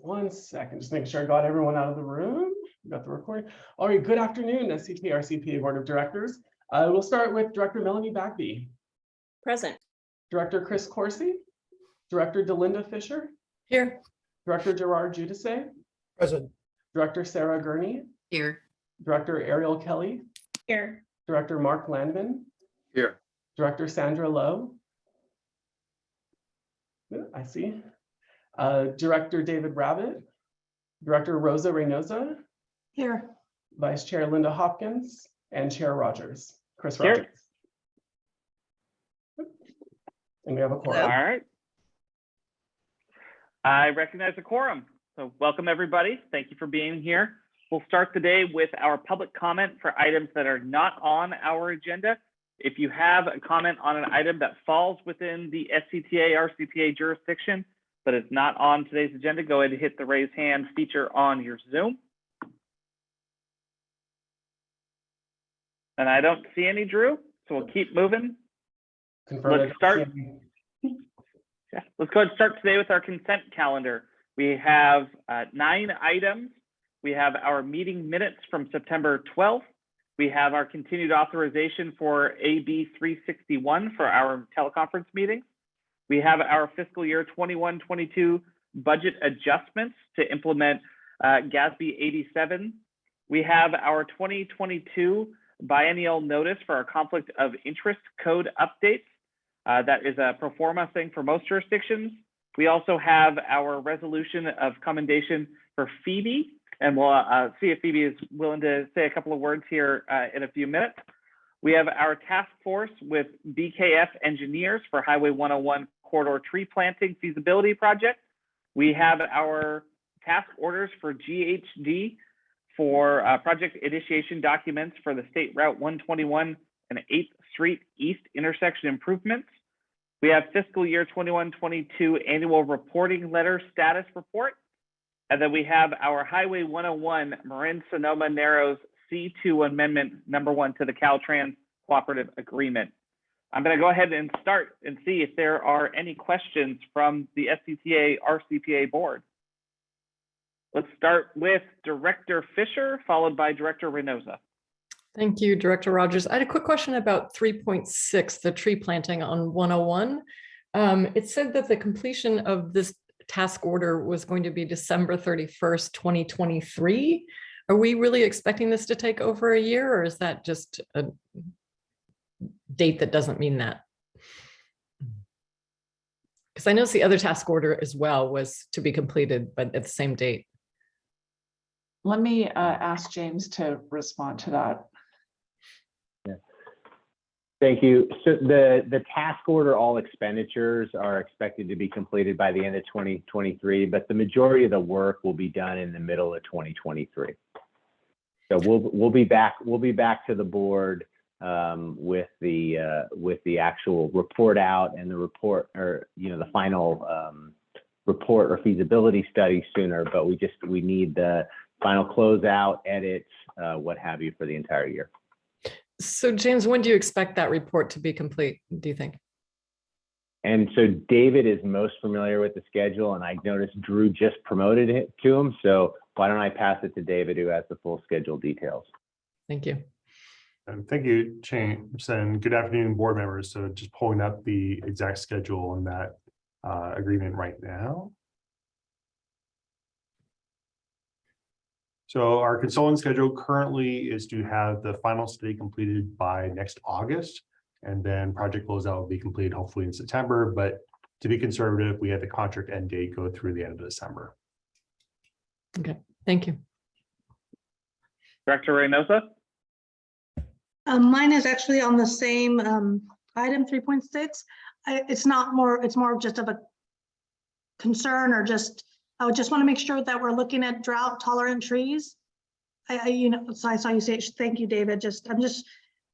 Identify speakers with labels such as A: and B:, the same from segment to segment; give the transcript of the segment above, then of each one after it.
A: 1 second, just making sure I got everyone out of the room. We got the recording. All right, good afternoon, SCTA RCPA Board of Directors. We'll start with Director Melanie Bagby.
B: Present.
A: Director Chris Corsi. Director Delinda Fisher.
B: Here.
A: Director Gerard Giudice.
C: Present.
A: Director Sarah Gurney.
B: Here.
A: Director Ariel Kelly.
B: Here.
A: Director Mark Landman.
C: Here.
A: Director Sandra Lowe. I see. Director David Rabbit. Director Rosa Reynosa.
B: Here.
A: Vice Chair Linda Hopkins and Chair Rogers. Chris
D: Here.
A: Rogers. And we have a quorum.
D: All right. I recognize a quorum. So welcome everybody. Thank you for being here. We'll start the day with our public comment for items that are not on our agenda. If you have a comment on an item that falls within the SCTA RCPA jurisdiction, but it's not on today's agenda, go ahead and hit the raise hand feature on your Zoom. And I don't see any, Drew, so we'll keep moving.
A: Confirm
D: Let's start. Yeah, let's go ahead and start today with our consent calendar. We have 9 items. We have our meeting minutes from September 12th. We have our continued authorization for AB 361 for our teleconference meetings. We have our fiscal year 21-22 budget adjustments to implement GASB 87. We have our 2022 biennial notice for our conflict of interest code updates. That is a pro forma thing for most jurisdictions. We also have our resolution of commendation for Phoebe, and we'll see if Phoebe is willing to say a couple of words here in a few minutes. We have our task force with BKF engineers for Highway 101 corridor tree planting feasibility project. We have our task orders for GHD for project initiation documents for the State Route 121 and 8th Street East intersection improvements. We have fiscal year 21-22 annual reporting letter status report. And then we have our Highway 101 Marin Sonoma Narrows C2 Amendment #1 to the Caltrans Cooperative Agreement. I'm going to go ahead and start and see if there are any questions from the SCTA RCPA board. Let's start with Director Fisher, followed by Director Reynosa.
E: Thank you, Director Rogers. I had a quick question about 3.6, the tree planting on 101. It said that the completion of this task order was going to be December 31st, 2023. Are we really expecting this to take over a year, or is that just a date that doesn't mean that? Because I noticed the other task order as well was to be completed, but at the same date.
F: Let me ask James to respond to that.
G: Thank you. So the task order, all expenditures are expected to be completed by the end of 2023, but the majority of the work will be done in the middle of 2023. So we'll be back to the board with the actual report out and the report, or the final report or feasibility study sooner, but we need the final closeout, edits, what have you, for the entire year.
E: So James, when do you expect that report to be complete, do you think?
G: And so David is most familiar with the schedule, and I noticed Drew just promoted it to him. So why don't I pass it to David, who has the full schedule details.
E: Thank you.
C: And thank you, James, and good afternoon, board members. So just pulling up the exact schedule on that agreement right now. So our consulting schedule currently is to have the final study completed by next August, and then project closeout will be completed hopefully in September. But to be conservative, we had the contract end date go through the end of December.
E: Okay, thank you.
D: Director Reynosa.
H: Mine is actually on the same item 3.6. It's more of just of a concern, or I would just want to make sure that we're looking at drought tolerant trees. So I saw you say, thank you, David. I'm just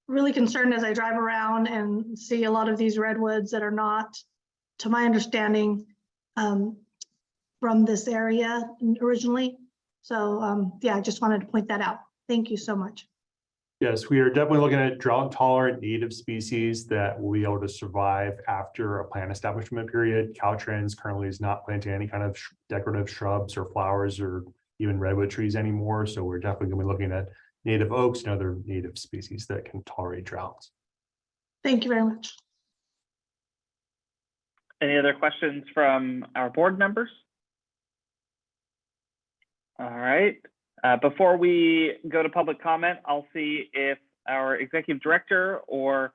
H: really concerned as I drive around and see a lot of these redwoods that are not, to my understanding, from this area originally. So yeah, I just wanted to point that out. Thank you so much.
C: Yes, we are definitely looking at drought tolerant native species that will be able to survive after a plant establishment period. Caltrans currently is not planting any kind of decorative shrubs or flowers or even redwood trees anymore. So we're definitely going to be looking at native oaks and other native species that can tolerate droughts.
H: Thank you very much.
D: Any other questions from our board members? All right. Before we go to public comment, I'll see if our executive director or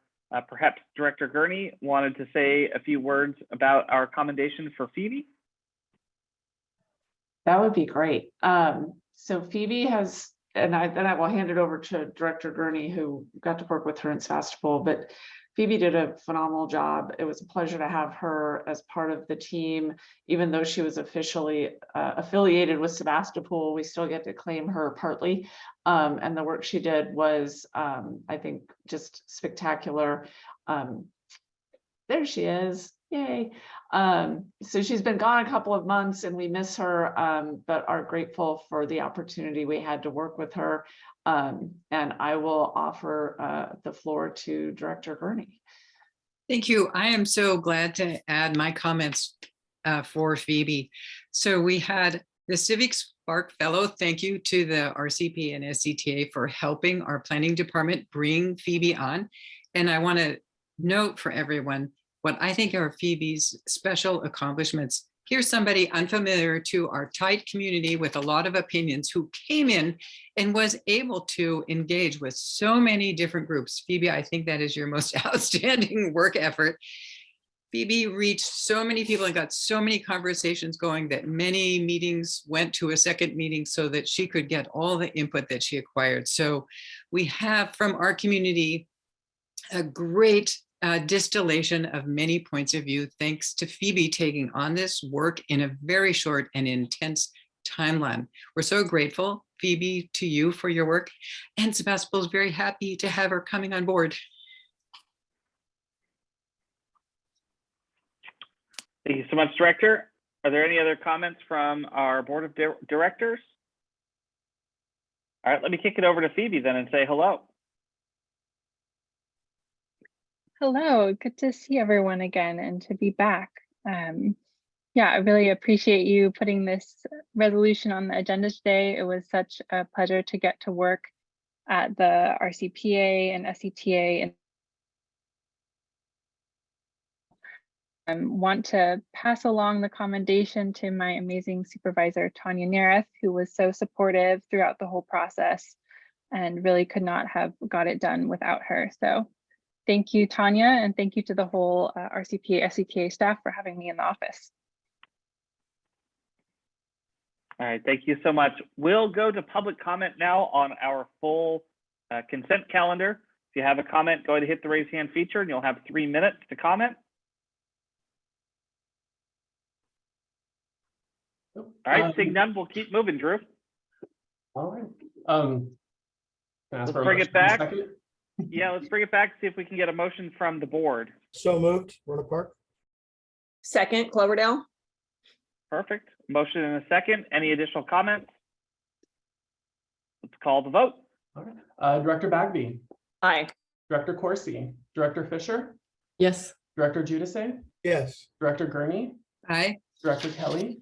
D: perhaps Director Gurney wanted to say a few words about our commendation for Phoebe.
F: That would be great. So Phoebe has, and I will hand it over to Director Gurney, who got to work with her in Sebastopol, but Phoebe did a phenomenal job. It was a pleasure to have her as part of the team. Even though she was officially affiliated with Sebastopol, we still get to claim her partly. And the work she did was, I think, just spectacular. There she is. Yay. So she's been gone a couple of months and we miss her, but are grateful for the opportunity we had to work with her. And I will offer the floor to Director Gurney.
I: Thank you. I am so glad to add my comments for Phoebe. So we had the Civic Spark Fellow. Thank you to the RCPA and SCTA for helping our planning department bring Phoebe on. And I want to note for everyone what I think are Phoebe's special accomplishments. Here's somebody unfamiliar to our tight community with a lot of opinions who came in and was able to engage with so many different groups. Phoebe, I think that is your most outstanding work effort. Phoebe reached so many people and got so many conversations going that many meetings went to a second meeting so that she could get all the input that she acquired. So we have from our community a great distillation of many points of view, thanks to Phoebe taking on this work in a very short and intense timeline. We're so grateful, Phoebe, to you for your work, and Sebastopol is very happy to have her coming on board.
D: Thank you so much, Director. Are there any other comments from our board of directors? All right, let me kick it over to Phoebe then and say hello.
J: Hello, good to see everyone again and to be back. Yeah, I really appreciate you putting this resolution on the agenda today. It was such a pleasure to get to work at the RCPA and SCTA and want to pass along the commendation to my amazing supervisor, Tanya Nereth, who was so supportive throughout the whole process and really could not have got it done without her. So thank you, Tanya, and thank you to the whole RCPA, SCTA staff for having me in the office.
D: All right, thank you so much. We'll go to public comment now on our full consent calendar. If you have a comment, go ahead and hit the raise hand feature and you'll have 3 minutes to comment. All right, seeing none, we'll keep moving, Drew.
A: All right.
D: Let's bring it back. Yeah, let's bring it back, see if we can get a motion from the board.
K: So moved, Rona Park.
B: Second, Cloverdale.
D: Perfect. Motion in a second. Any additional comments? Let's call the vote.
A: All right. Director Bagby,
B: Aye.
A: Director Corsi, Director Fisher,
E: Yes.
A: Director Giudice,
K: Yes.
A: Director Gurney,
I: Aye.
A: Director Kelly,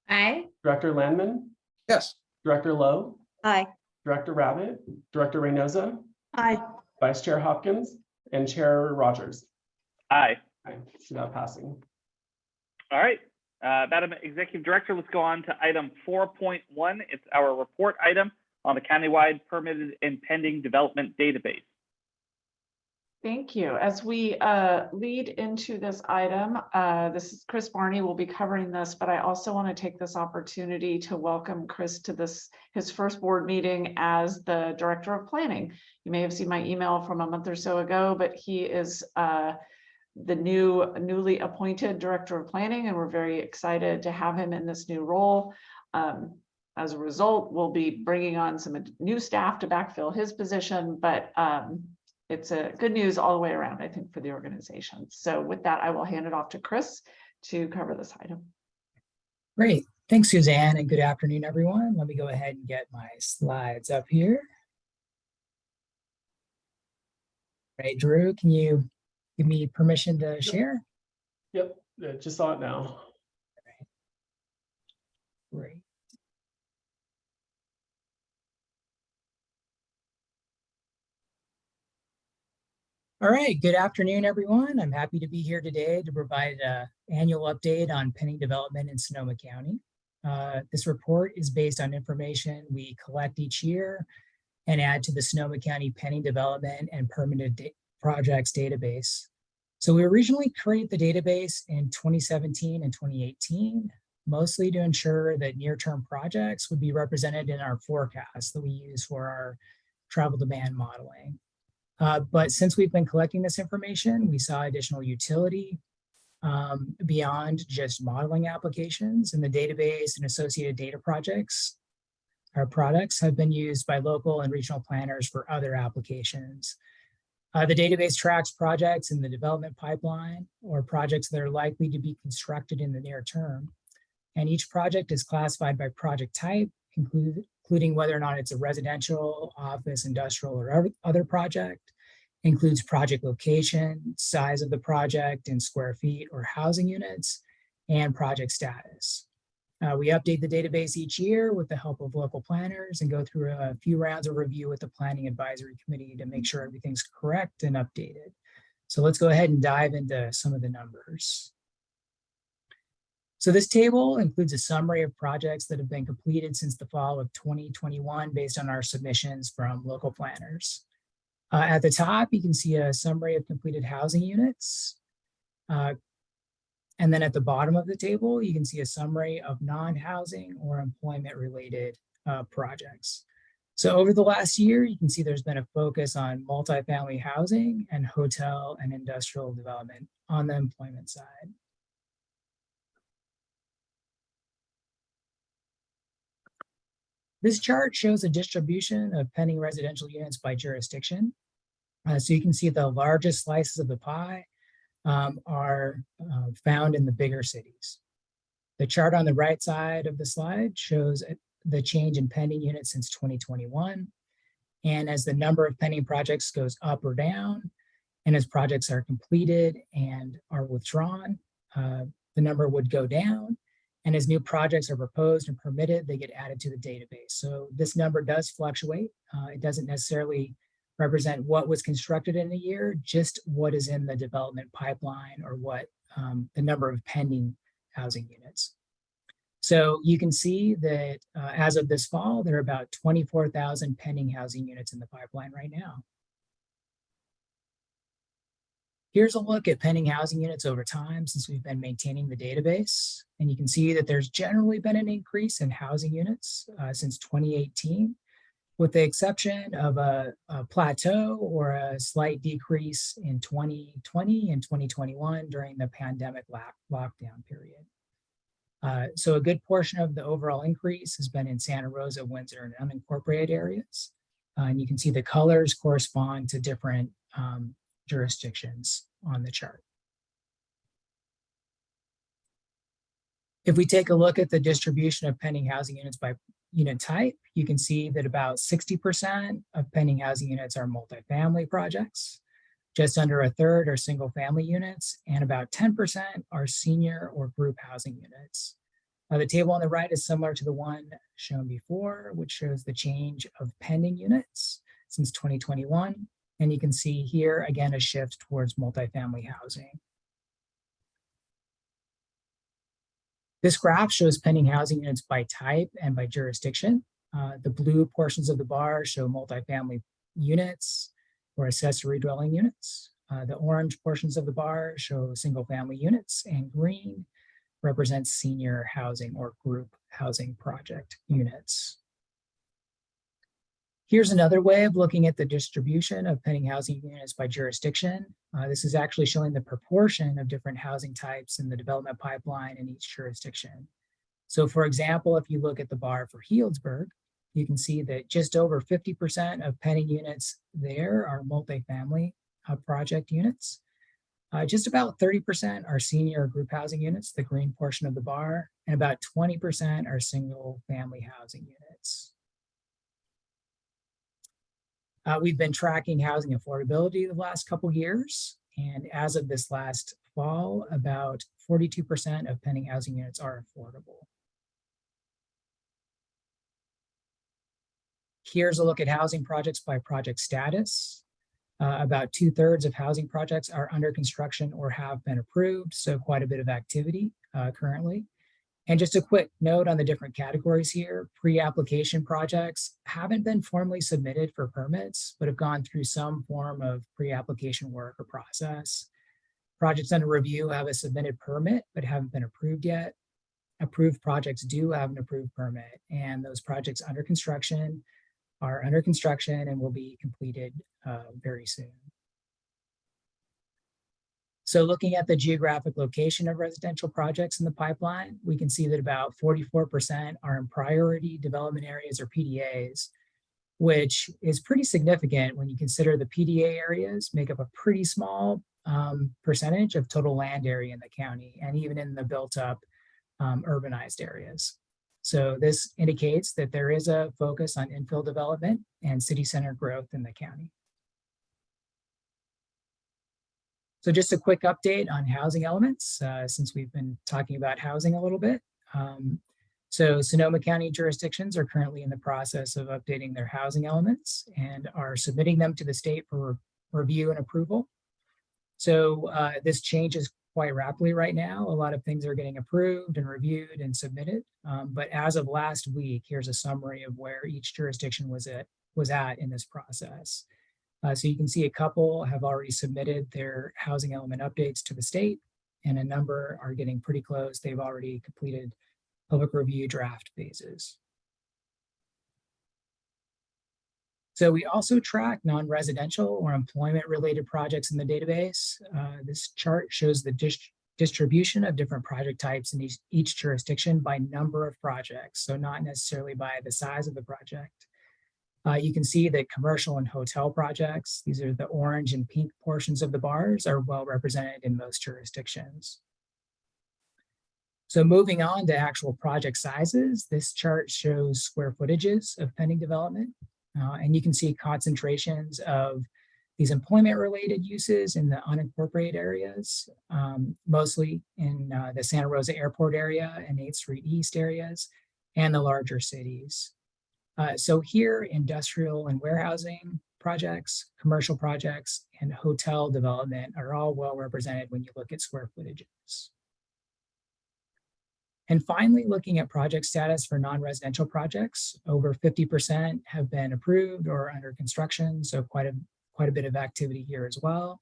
B: Aye.
A: Director Landman,
K: Yes.
A: Director Lowe,
B: Aye.
A: Director Rabbit, Director Reynosa,
H: Aye.
A: Vice Chair Hopkins, and Chair Rogers.
D: Aye.
A: I see that passing.
D: All right. Madam Executive Director, let's go on to item 4.1. It's our report item on the countywide permitted and pending development database.
F: Thank you. As we lead into this item, this is Chris Barney will be covering this, but I also want to take this opportunity to welcome Chris to his first board meeting as the Director of Planning. You may have seen my email from a month or so ago, but he is the newly appointed Director of Planning, and we're very excited to have him in this new role. As a result, we'll be bringing on some new staff to backfill his position, but it's a good news all the way around, I think, for the organization. So with that, I will hand it off to Chris to cover this item.
L: Great. Thanks, Suzanne, and good afternoon, everyone. Let me go ahead and get my slides up here. Right, Drew, can you give me permission to share?
A: Yep, yeah, just saw it now.
L: Great. All right, good afternoon, everyone. I'm happy to be here today to provide an annual update on pending development in Sonoma County. This report is based on information we collect each year and add to the Sonoma County pending development and permanent projects database. So we originally created the database in 2017 and 2018, mostly to ensure that near-term projects would be represented in our forecast that we use for our travel demand modeling. But since we've been collecting this information, we saw additional utility beyond just modeling applications, and the database and associated data projects. Our products have been used by local and regional planners for other applications. The database tracks projects in the development pipeline or projects that are likely to be constructed in the near term. And each project is classified by project type, including whether or not it's a residential, office, industrial, or other project, includes project location, size of the project in square feet or housing units, and project status. We update the database each year with the help of local planners and go through a few rounds of review with the Planning Advisory Committee to make sure everything's correct and updated. So let's go ahead and dive into some of the numbers. So this table includes a summary of projects that have been completed since the fall of 2021 based on our submissions from local planners. At the top, you can see a summary of completed housing units. And then at the bottom of the table, you can see a summary of non-housing or employment-related projects. So over the last year, you can see there's been a focus on multifamily housing and hotel and industrial development on the employment side. This chart shows a distribution of pending residential units by jurisdiction. So you can see the largest slices of the pie are found in the bigger cities. The chart on the right side of the slide shows the change in pending units since 2021. And as the number of pending projects goes up or down, and as projects are completed and are withdrawn, the number would go down. And as new projects are proposed and permitted, they get added to the database. So this number does fluctuate. It doesn't necessarily represent what was constructed in a year, just what is in the development pipeline or what the number of pending housing units. So you can see that as of this fall, there are about 24,000 pending housing units in the pipeline right now. Here's a look at pending housing units over time since we've been maintaining the database. And you can see that there's generally been an increase in housing units since 2018, with the exception of a plateau or a slight decrease in 2020 and 2021 during the pandemic lockdown period. So a good portion of the overall increase has been in Santa Rosa, Windsor, and unincorporated areas. And you can see the colors correspond to different jurisdictions on the chart. If we take a look at the distribution of pending housing units by unit type, you can see that about 60% of pending housing units are multifamily projects, just under a third are single family units, and about 10% are senior or group housing units. The table on the right is similar to the one shown before, which shows the change of pending units since 2021. And you can see here, again, a shift towards multifamily housing. This graph shows pending housing units by type and by jurisdiction. The blue portions of the bar show multifamily units or accessory dwelling units. The orange portions of the bar show single family units, and green represents senior housing or group housing project units. Here's another way of looking at the distribution of pending housing units by jurisdiction. This is actually showing the proportion of different housing types in the development pipeline in each jurisdiction. So for example, if you look at the bar for Healdsburg, you can see that just over 50% of pending units there are multifamily project units. Just about 30% are senior group housing units, the green portion of the bar, and about 20% are single family housing units. We've been tracking housing affordability the last couple years, and as of this last fall, about 42% of pending housing units are affordable. Here's a look at housing projects by project status. About 2/3 of housing projects are under construction or have been approved, so quite a bit of activity currently. And just a quick note on the different categories here, pre-application projects haven't been formally submitted for permits, but have gone through some form of pre-application work or process. Projects under review have a submitted permit, but haven't been approved yet. Approved projects do have an approved permit, and those projects under construction are under construction and will be completed very soon. So looking at the geographic location of residential projects in the pipeline, we can see that about 44% are in priority development areas or PDAs, which is pretty significant when you consider the PDA areas make up a pretty small percentage of total land area in the county, and even in the built up urbanized areas. So this indicates that there is a focus on infill development and city center growth in the county. So just a quick update on housing elements, since we've been talking about housing a little bit. So Sonoma County jurisdictions are currently in the process of updating their housing elements and are submitting them to the state for review and approval. So this changes quite rapidly right now. A lot of things are getting approved and reviewed and submitted. But as of last week, here's a summary of where each jurisdiction was at in this process. So you can see a couple have already submitted their housing element updates to the state, and a number are getting pretty close. They've already completed public review draft phases. So we also track non-residential or employment-related projects in the database. This chart shows the distribution of different project types in each jurisdiction by number of projects, so not necessarily by the size of the project. You can see that commercial and hotel projects, these are the orange and pink portions of the bars, are well represented in most jurisdictions. So moving on to actual project sizes, this chart shows square footages of pending development. And you can see concentrations of these employment-related uses in the unincorporated areas, mostly in the Santa Rosa Airport area and 8th Street East areas, and the larger cities. So here, industrial and warehousing projects, commercial projects, and hotel development are all well represented when you look at square footages. And finally, looking at project status for non-residential projects, over 50% have been approved or under construction, so quite a bit of activity here as well.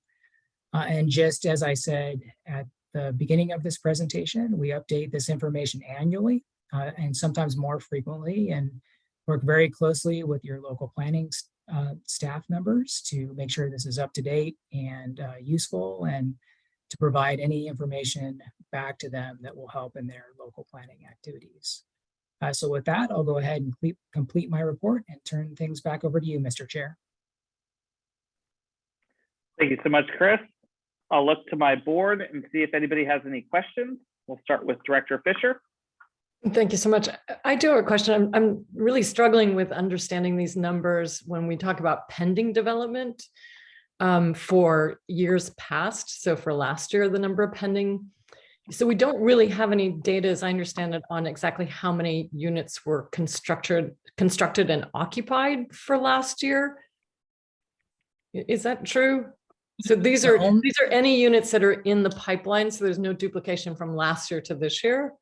L: And just as I said at the beginning of this presentation, we update this information annually and sometimes more frequently, and work very closely with your local planning staff members to make sure this is up to date and useful, and to provide any information back to them that will help in their local planning activities. So with that, I'll go ahead and complete my report and turn things back over to you, Mr. Chair.
D: Thank you so much, Chris. I'll look to my board and see if anybody has any questions. We'll start with Director Fisher.
E: Thank you so much. I do have a question. I'm really struggling with understanding these numbers when we talk about pending development for years past. So for last year, the number of pending. So we don't really have any data, as I understand it, on exactly how many units were constructed and occupied for last year. Is that true? So these are any units that are in the pipeline. So there's no duplication from last year to this year.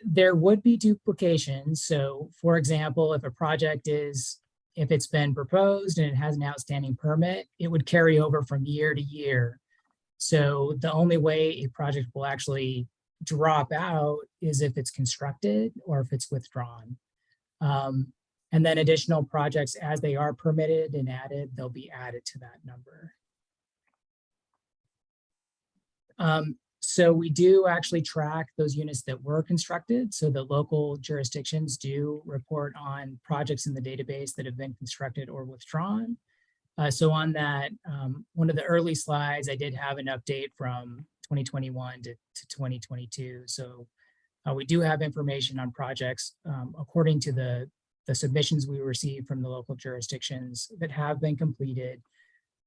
L: There would be duplication. So for example, if a project if it's been proposed and it has an outstanding permit, it would carry over from year to year. So the only way a project will actually drop out is if it's constructed or if it's withdrawn. And then additional projects, as they are permitted and added, they'll be added to that number. So we do actually track those units that were constructed. So the local jurisdictions do report on projects in the database that have been constructed or withdrawn. So on that, one of the early slides, I did have an update from 2021 to 2022. So we do have information on projects according to the the submissions we receive from the local jurisdictions that have been completed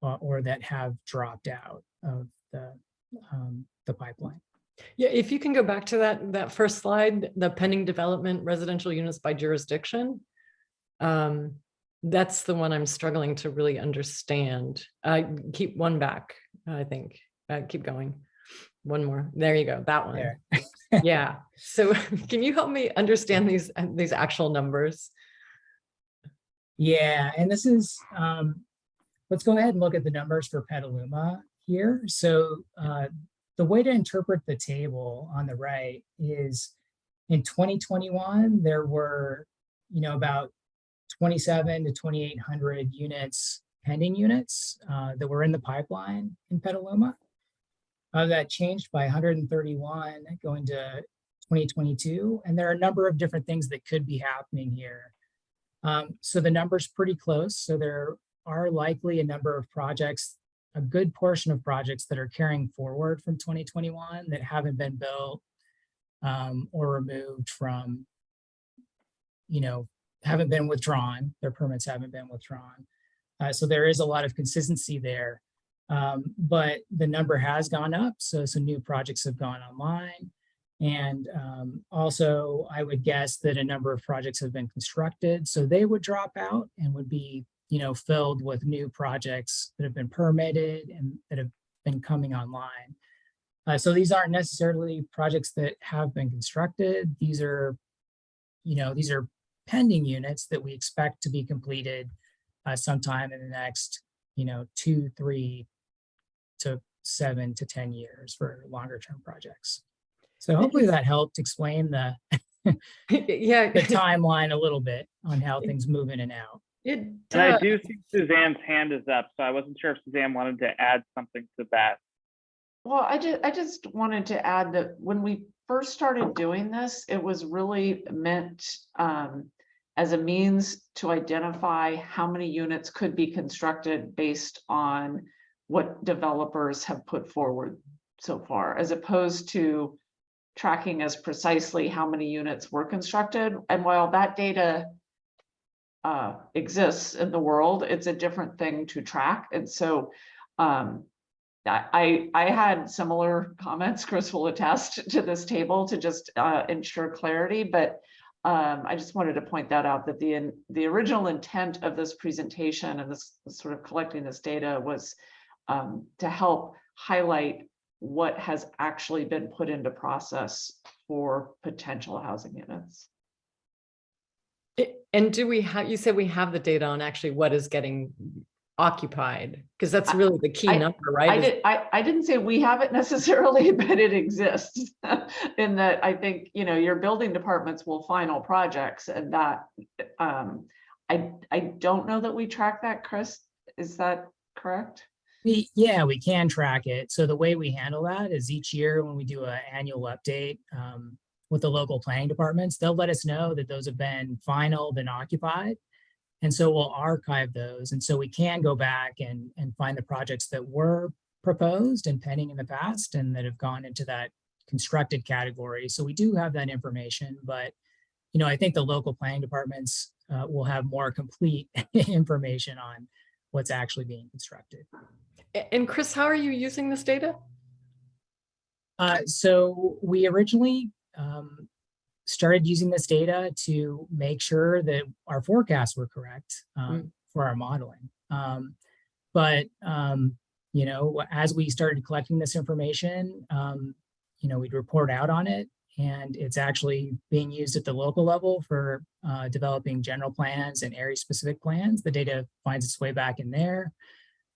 L: or that have dropped out of the pipeline.
E: Yeah, if you can go back to that first slide, the pending development residential units by jurisdiction. That's the one I'm struggling to really understand. Keep one back, I think. Keep going. One more. There you go. That one.
L: There.
E: Yeah. So can you help me understand these actual numbers?
L: Yeah, and this is, let's go ahead and look at the numbers for Petaluma here. So the way to interpret the table on the right is in 2021, there were, about 27 to 2,800 units, pending units that were in the pipeline in Petaluma. That changed by 131 going to 2022. And there are a number of different things that could be happening here. So the number's pretty close. So there are likely a number of projects, a good portion of projects that are carrying forward from 2021 that haven't been built or removed from, haven't been withdrawn. Their permits haven't been withdrawn. So there is a lot of consistency there. But the number has gone up. So some new projects have gone online. And also, I would guess that a number of projects have been constructed. So they would drop out and would be, filled with new projects that have been permitted and that have been coming online. So these aren't necessarily projects that have been constructed. These are, these are pending units that we expect to be completed sometime in the next, 2, 3 to 7 to 10 years for longer term projects. So hopefully that helped explain the timeline a little bit on how things move in and out.
D: And I do see Suzanne's hand is up, so I wasn't sure if Suzanne wanted to add something to that.
F: Well, I just wanted to add that when we first started doing this, it was really meant as a means to identify how many units could be constructed based on what developers have put forward so far, as opposed to tracking as precisely how many units were constructed. And while that data exists in the world, it's a different thing to track. And so I had similar comments. Chris will attest to this table to just ensure clarity, but I just wanted to point that out, that the original intent of this presentation and this sort of collecting this data was to help highlight what has actually been put into process for potential housing units.
E: And do we have, you said we have the data on actually what is getting occupied, because that's really the key number, right?
F: I didn't say we have it necessarily, but it exists in that I think, your building departments will final projects, and that I don't know that we track that, Chris. Is that correct?
L: Yeah, we can track it. So the way we handle that is each year when we do an annual update with the local planning departments, they'll let us know that those have been finalized and occupied. And so we'll archive those. And so we can go back and find the projects that were proposed and pending in the past and that have gone into that constructed category. So we do have that information, but I think the local planning departments will have more complete information on what's actually being constructed.
E: And Chris, how are you using this data?
L: So we originally started using this data to make sure that our forecasts were correct for our modeling. But as we started collecting this information, we'd report out on it, and it's actually being used at the local level for developing general plans and area-specific plans. The data finds its way back in there.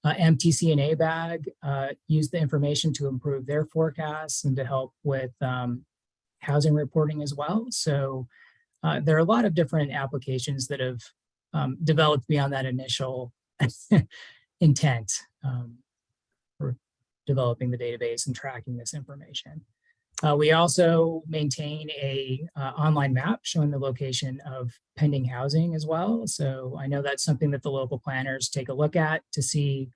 L: MTC and ABAG use the information to improve their forecasts and to help with housing reporting as well. So there are a lot of different applications that have developed beyond that initial intent for developing the database and tracking this information. We also maintain a online map showing the location of pending housing as well. So I know that's something that the local planners take a look at to see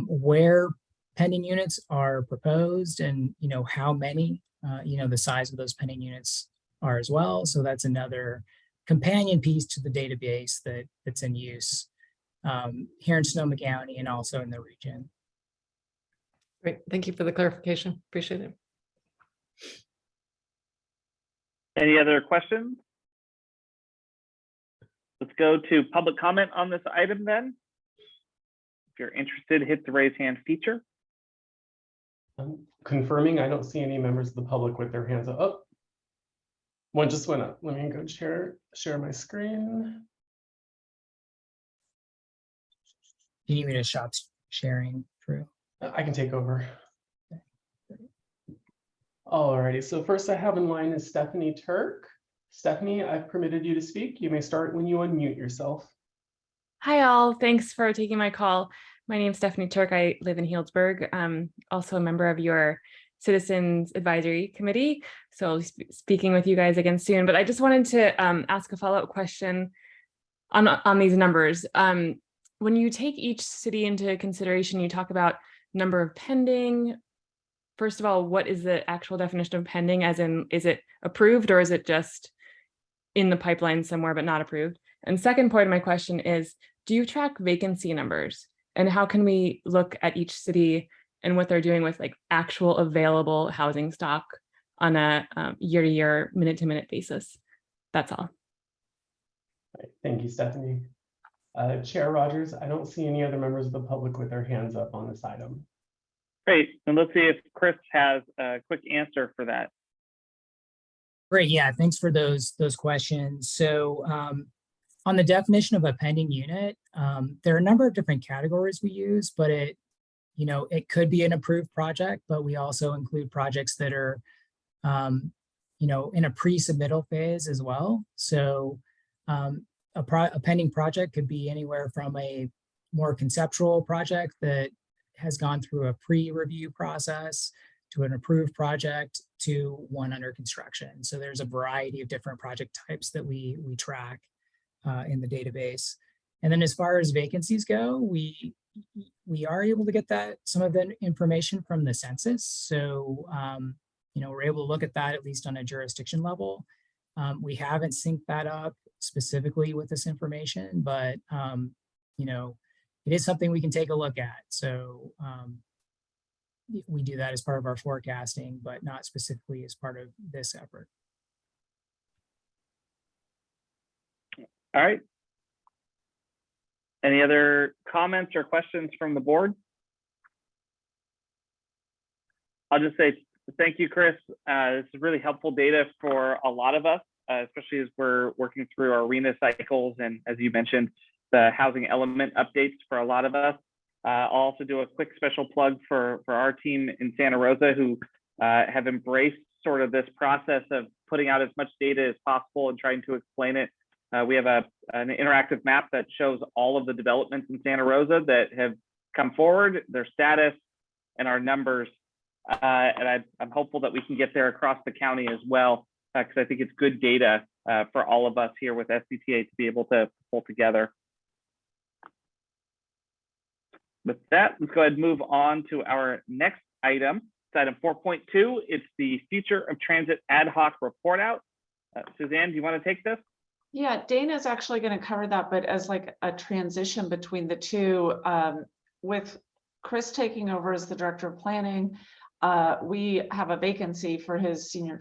L: where pending units are proposed and how many, the size of those pending units are as well. So that's another companion piece to the database that's in use here in Sonoma County and also in the region.
E: Great, thank you for the clarification. Appreciate it.
D: Any other questions? Let's go to public comment on this item then. If you're interested, hit the raise hand feature.
A: I'm confirming, I don't see any members of the public with their hands up. Oh, one just went up. Let me go share my screen.
L: Do you need me to stop sharing, Drew?
A: I can take over. Alrighty, so first I have in line is Stephanie Turk. Stephanie, I've permitted you to speak. You may start when you unmute yourself.
K: Hi all, thanks for taking my call. My name is Stephanie Turk. I live in Healdsburg. I'm also a member of your Citizens Advisory Committee. So I'll be speaking with you guys again soon, but I just wanted to ask a follow-up question on these numbers. When you take each city into consideration, you talk about number of pending. First of all, what is the actual definition of pending? As in, is it approved or is it just in the pipeline somewhere but not approved? And second point of my question is, do you track vacancy numbers? And how can we look at each city and what they're doing with like actual available housing stock on a year-to-year, minute-to-minute basis? That's all.
A: Right, thank you, Stephanie. Chair Rogers, I don't see any other members of the public with their hands up on this item.
D: Great, and let's see if Chris has a quick answer for that.
L: Great, yeah, thanks for those questions. So on the definition of a pending unit, there are a number of different categories we use, but it could be an approved project, but we also include projects that are, in a pre-submittal phase as well. So a pending project could be anywhere from a more conceptual project that has gone through a pre-review process to an approved project to one under construction. So there's a variety of different project types that we track in the database. And then as far as vacancies go, we are able to get some of that information from the census. So, we're able to look at that at least on a jurisdiction level. We haven't synced that up specifically with this information, but, it is something we can take a look at. So we do that as part of our forecasting, but not specifically as part of this effort.
D: All right. Any other comments or questions from the board? I'll just say thank you, Chris. This is really helpful data for a lot of us, especially as we're working through our RENA cycles. And as you mentioned, the housing element updates for a lot of us. I'll also do a quick special plug for our team in Santa Rosa who have embraced sort of this process of putting out as much data as possible and trying to explain it. We have an interactive map that shows all of the developments in Santa Rosa that have come forward, their status, and our numbers. And I'm hopeful that we can get there across the county as well, because I think it's good data for all of us here with SCTA to be able to pull together. With that, let's go ahead and move on to our next item. It's item 4.2. It's the Future of Transit Ad Hoc Report Out. Suzanne, do you want to take this?
F: Yeah, Dana's actually going to cover that, but as like a transition between the two, with Chris taking over as the Director of Planning, we have a vacancy for his senior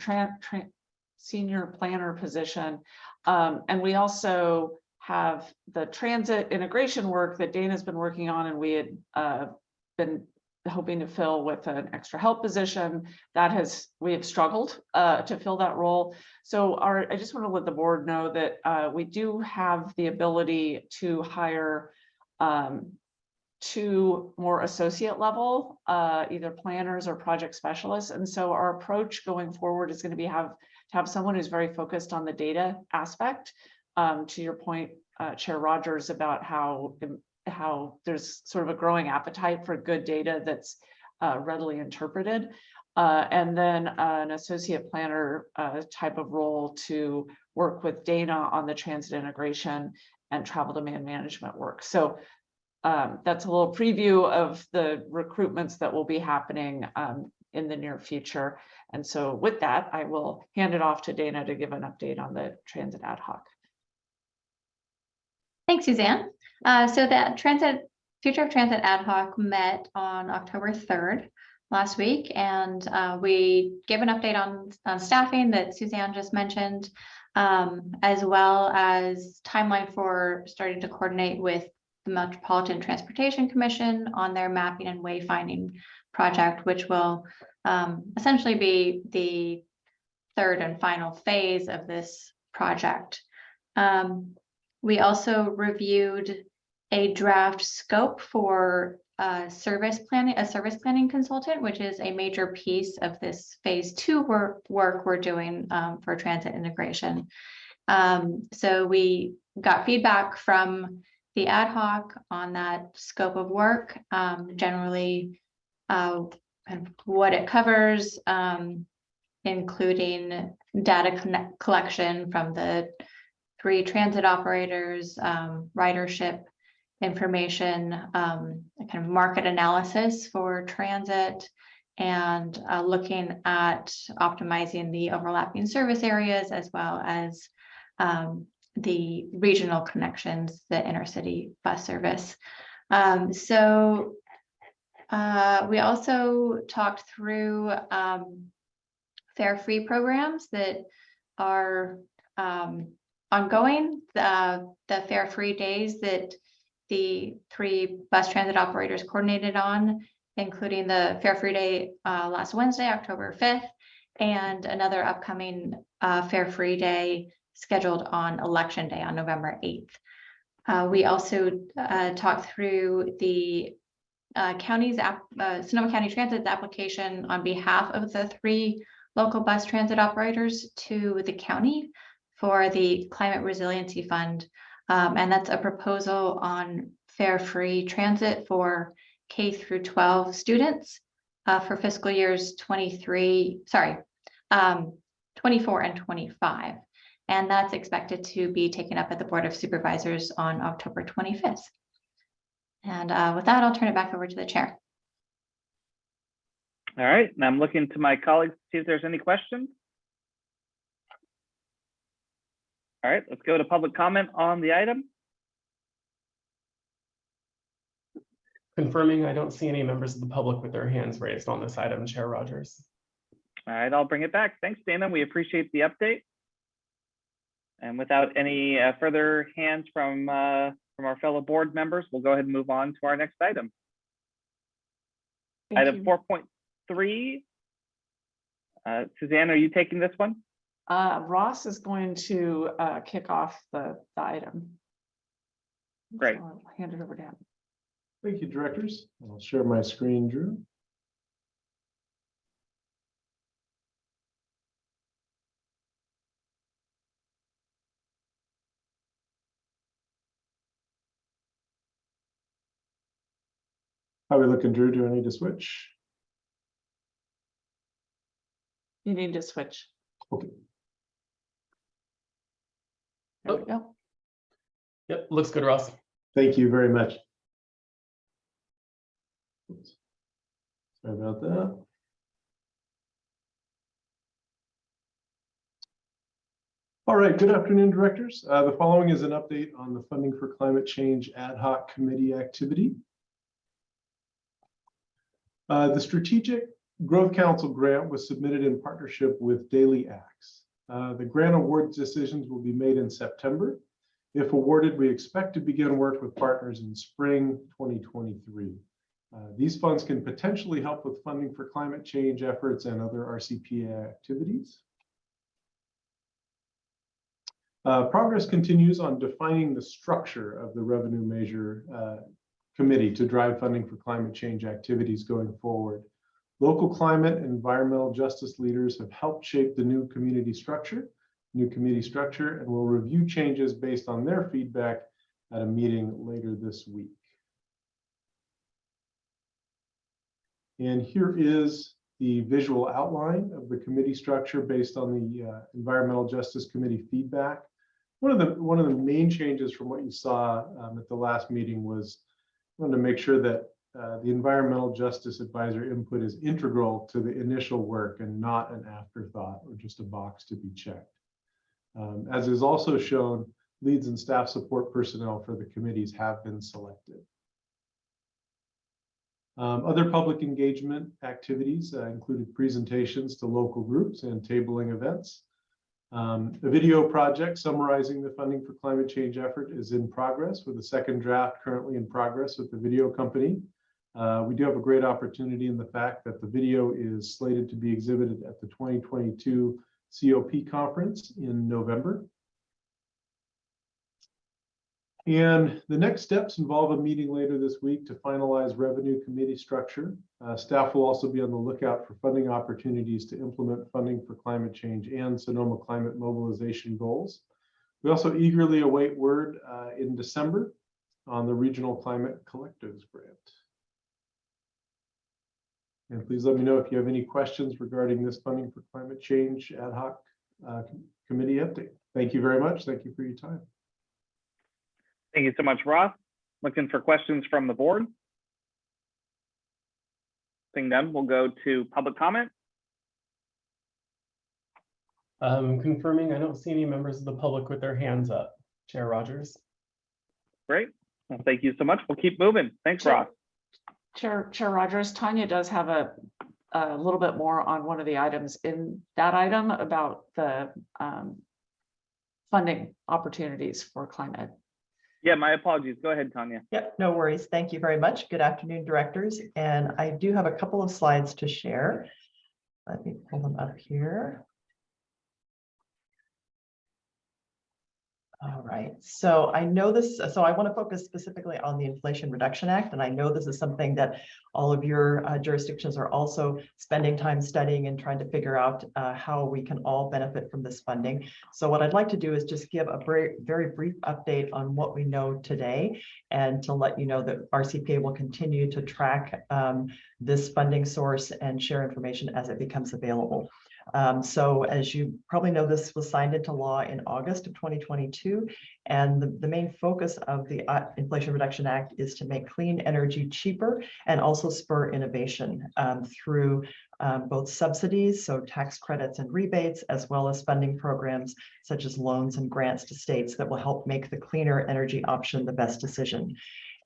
F: planner position. And we also have the transit integration work that Dana's been working on, and we had been hoping to fill with an extra help position. We have struggled to fill that role. So I just want to let the board know that we do have the ability to hire 2 more associate level, either planners or project specialists. And so our approach going forward is going to be to have someone who's very focused on the data aspect. To your point, Chair Rogers, about how there's sort of a growing appetite for good data that's readily interpreted. And then an associate planner type of role to work with Dana on the transit integration and travel demand management work. So that's a little preview of the recruitments that will be happening in the near future. And so with that, I will hand it off to Dana to give an update on the transit ad hoc.
M: Thanks, Suzanne. So that Future of Transit Ad Hoc met on October 3rd last week, and we gave an update on staffing that Suzanne just mentioned, as well as timeline for starting to coordinate with the Metropolitan Transportation Commission on their mapping and wayfinding project, which will essentially be the third and final phase of this project. We also reviewed a draft scope for a service planning consultant, which is a major piece of this phase 2 work we're doing for transit integration. So we got feedback from the ad hoc on that scope of work, generally kind of what it covers, including data collection from the 3 transit operators, ridership information, kind of market analysis for transit, and looking at optimizing the overlapping service areas, as well as the regional connections, the intercity bus service. So we also talked through fare-free programs that are ongoing, the fare-free days that the 3 bus transit operators coordinated on, including the fare-free day last Wednesday, October 5th, and another upcoming fare-free day scheduled on Election Day on November 8th. We also talked through the Sonoma County Transit's application on behalf of the 3 local bus transit operators to the county for the Climate Resiliency Fund. And that's a proposal on fare-free transit for K through 12 students for fiscal years 24 and 25. And that's expected to be taken up at the Board of Supervisors on October 25th. And with that, I'll turn it back over to the chair.
D: All right, and I'm looking to my colleagues to see if there's any questions. All right, let's go to public comment on the item.
A: Confirming, I don't see any members of the public with their hands raised on this item, Chair Rogers.
D: All right, I'll bring it back. Thanks, Dana. We appreciate the update. And without any further hands from our fellow board members, we'll go ahead and move on to our next item. Item 4.3. Suzanne, are you taking this one?
F: Ross is going to kick off the item.
D: Great.
F: So I'll hand it over to him.
N: Thank you, directors. I'll share my screen, Drew. How are we looking, Drew? Do I need to switch?
F: You need to switch.
N: Okay.
F: There we go.
A: Yep, looks good, Ross.
N: Thank you very much. Oops. Sorry about that. All right, good afternoon, directors. The following is an update on the Funding for Climate Change Ad Hoc Committee activity. The Strategic Growth Council grant was submitted in partnership with Daily Acts. The grant award decisions will be made in September. If awarded, we expect to begin work with partners in spring 2023. These funds can potentially help with funding for climate change efforts and other RCPA activities. Progress continues on defining the structure of the revenue measure committee to drive funding for climate change activities going forward. Local climate and environmental justice leaders have helped shape the new community structure, and will review changes based on their feedback at a meeting later this week. And here is the visual outline of the committee structure based on the Environmental Justice Committee feedback. One of the main changes from what you saw at the last meeting was I wanted to make sure that the environmental justice advisor input is integral to the initial work and not an afterthought or just a box to be checked. As is also shown, leads and staff support personnel for the committees have been selected. Other public engagement activities included presentations to local groups and tabling events. A video project summarizing the funding for climate change effort is in progress, with a second draft currently in progress with the video company. We do have a great opportunity in the fact that the video is slated to be exhibited at the 2022 COP conference in November. And the next steps involve a meeting later this week to finalize revenue committee structure. Staff will also be on the lookout for funding opportunities to implement funding for climate change and Sonoma climate mobilization goals. We also eagerly await word in December on the Regional Climate Collectives Grant. And please let me know if you have any questions regarding this funding for climate change ad hoc committee update. Thank you very much. Thank you for your time.
D: Thank you so much, Ross. Looking for questions from the board. Seeing none, we'll go to public comment.
A: Confirming, I don't see any members of the public with their hands up. Chair Rogers.
D: Great. Well, thank you so much. We'll keep moving. Thanks, Ross.
F: Chair Rogers, Tanya does have a little bit more on one of the items in that item about the funding opportunities for climate.
D: Yeah, my apologies. Go ahead, Tanya.
O: Yep, no worries. Thank you very much. Good afternoon, directors. And I do have a couple of slides to share. Let me pull them up here. All right, so I know this, so I want to focus specifically on the Inflation Reduction Act, and I know this is something that all of your jurisdictions are also spending time studying and trying to figure out how we can all benefit from this funding. So what I'd like to do is just give a very brief update on what we know today, and to let you know that RCPA will continue to track this funding source and share information as it becomes available. So as you probably know, this was signed into law in August of 2022. And the main focus of the Inflation Reduction Act is to make clean energy cheaper and also spur innovation through both subsidies, so tax credits and rebates, as well as funding programs such as loans and grants to states that will help make the cleaner energy option the best decision.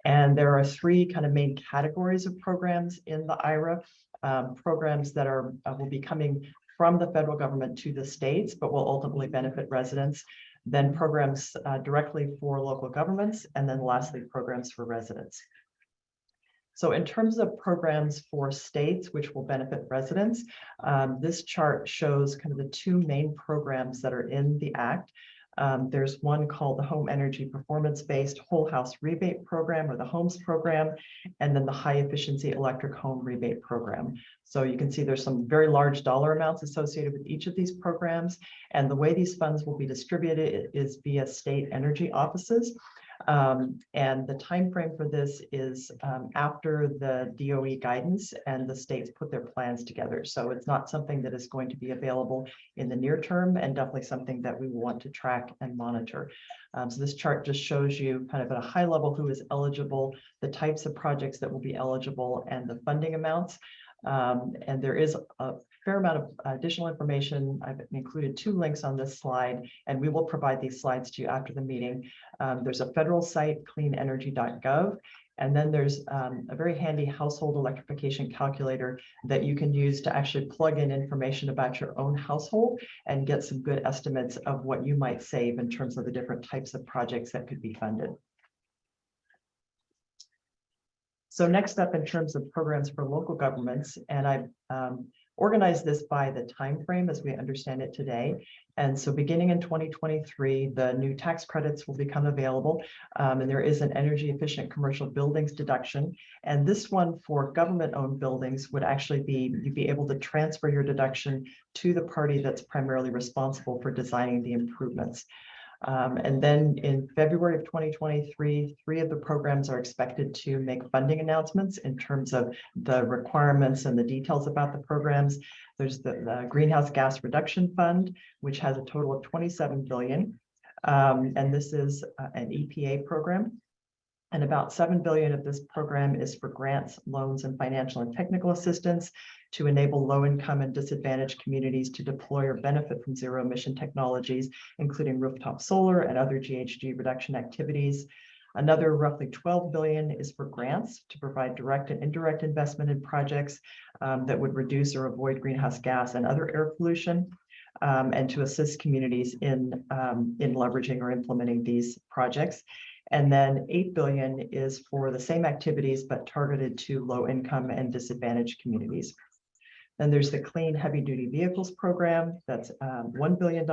O: And there are three kind of main categories of programs in the IRA, programs that will be coming from the federal government to the states, but will ultimately benefit residents, then programs directly for local governments, and then lastly, programs for residents. So in terms of programs for states, which will benefit residents, this chart shows kind of the two main programs that are in the Act. There's one called the Home Energy Performance-Based Whole House Rebate Program, or the HOMES program, and then the High Efficiency Electric Home Rebate Program. So you can see there's some very large dollar amounts associated with each of these programs. And the way these funds will be distributed is via state energy offices. And the time frame for this is after the DOE guidance and the states put their plans together. So it's not something that is going to be available in the near term, and definitely something that we want to track and monitor. So this chart just shows you kind of at a high level who is eligible, the types of projects that will be eligible, and the funding amounts. And there is a fair amount of additional information. I've included two links on this slide, and we will provide these slides to you after the meeting. There's a federal site, cleanenergy.gov, and then there's a very handy household electrification calculator that you can use to actually plug in information about your own household and get some good estimates of what you might save in terms of the different types of projects that could be funded. So next up, in terms of programs for local governments, and I've organized this by the time frame as we understand it today. And so beginning in 2023, the new tax credits will become available, and there is an energy efficient commercial buildings deduction. And this one for government-owned buildings would actually be, you'd be able to transfer your deduction to the party that's primarily responsible for designing the improvements. And then in February of 2023, three of the programs are expected to make funding announcements in terms of the requirements and the details about the programs. There's the Greenhouse Gas Reduction Fund, which has a total of $27 billion. And this is an EPA program. And about 7 billion of this program is for grants, loans, and financial and technical assistance to enable low-income and disadvantaged communities to deploy or benefit from zero-emission technologies, including rooftop solar and other GHG reduction activities. Another roughly 12 billion is for grants to provide direct and indirect investment in projects that would reduce or avoid greenhouse gas and other air pollution, and to assist communities in leveraging or implementing these projects. And then 8 billion is for the same activities, but targeted to low income and disadvantaged communities. Then there's the Clean Heavy Duty Vehicles Program, that's $1 billion.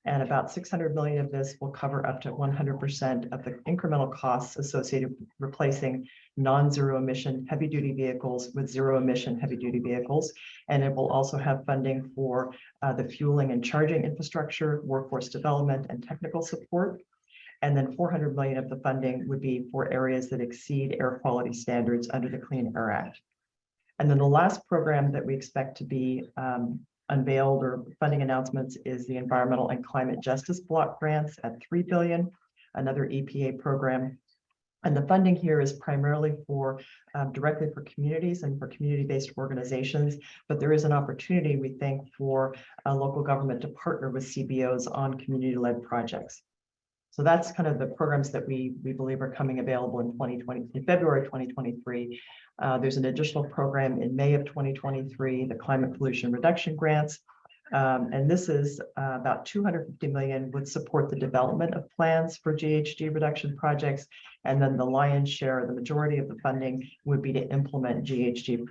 O: And about 600 million of this will cover up to 100% of the incremental costs associated with replacing non-zero emission heavy duty vehicles with zero emission heavy duty vehicles. And it will also have funding for the fueling and charging infrastructure, workforce development, and technical support. And then 400 million of the funding would be for areas that exceed air quality standards under the Clean Air Act. And then the last program that we expect to be unveiled or funding announcements is the Environmental and Climate Justice Block Grants at 3 billion, another EPA program. And the funding here is primarily for directly for communities and for community-based organizations, but there is an opportunity, we think, for local government to partner with CBOs on community-led projects. So that's kind of the programs that we believe are coming available in February 2023. There's an additional program in May of 2023, the Climate Pollution Reduction Grants. And this is about 250 million would support the development of plans for GHG reduction projects. And then the lion's share, the majority of the funding would be to implement GHG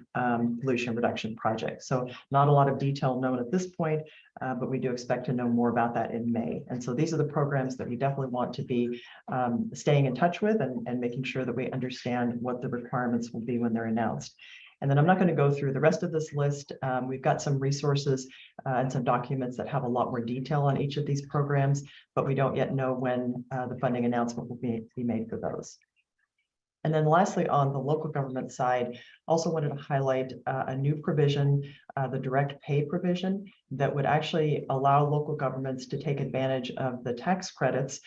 O: pollution reduction projects. So not a lot of detail known at this point, but we do expect to know more about that in May. And so these are the programs that we definitely want to be staying in touch with and making sure that we understand what the requirements will be when they're announced. And then I'm not going to go through the rest of this list. We've got some resources and some documents that have a lot more detail on each of these programs, but we don't yet know when the funding announcement will be made for those. And then lastly, on the local government side, also wanted to highlight a new provision, the direct pay provision, that would actually allow local governments to take advantage of the tax credits.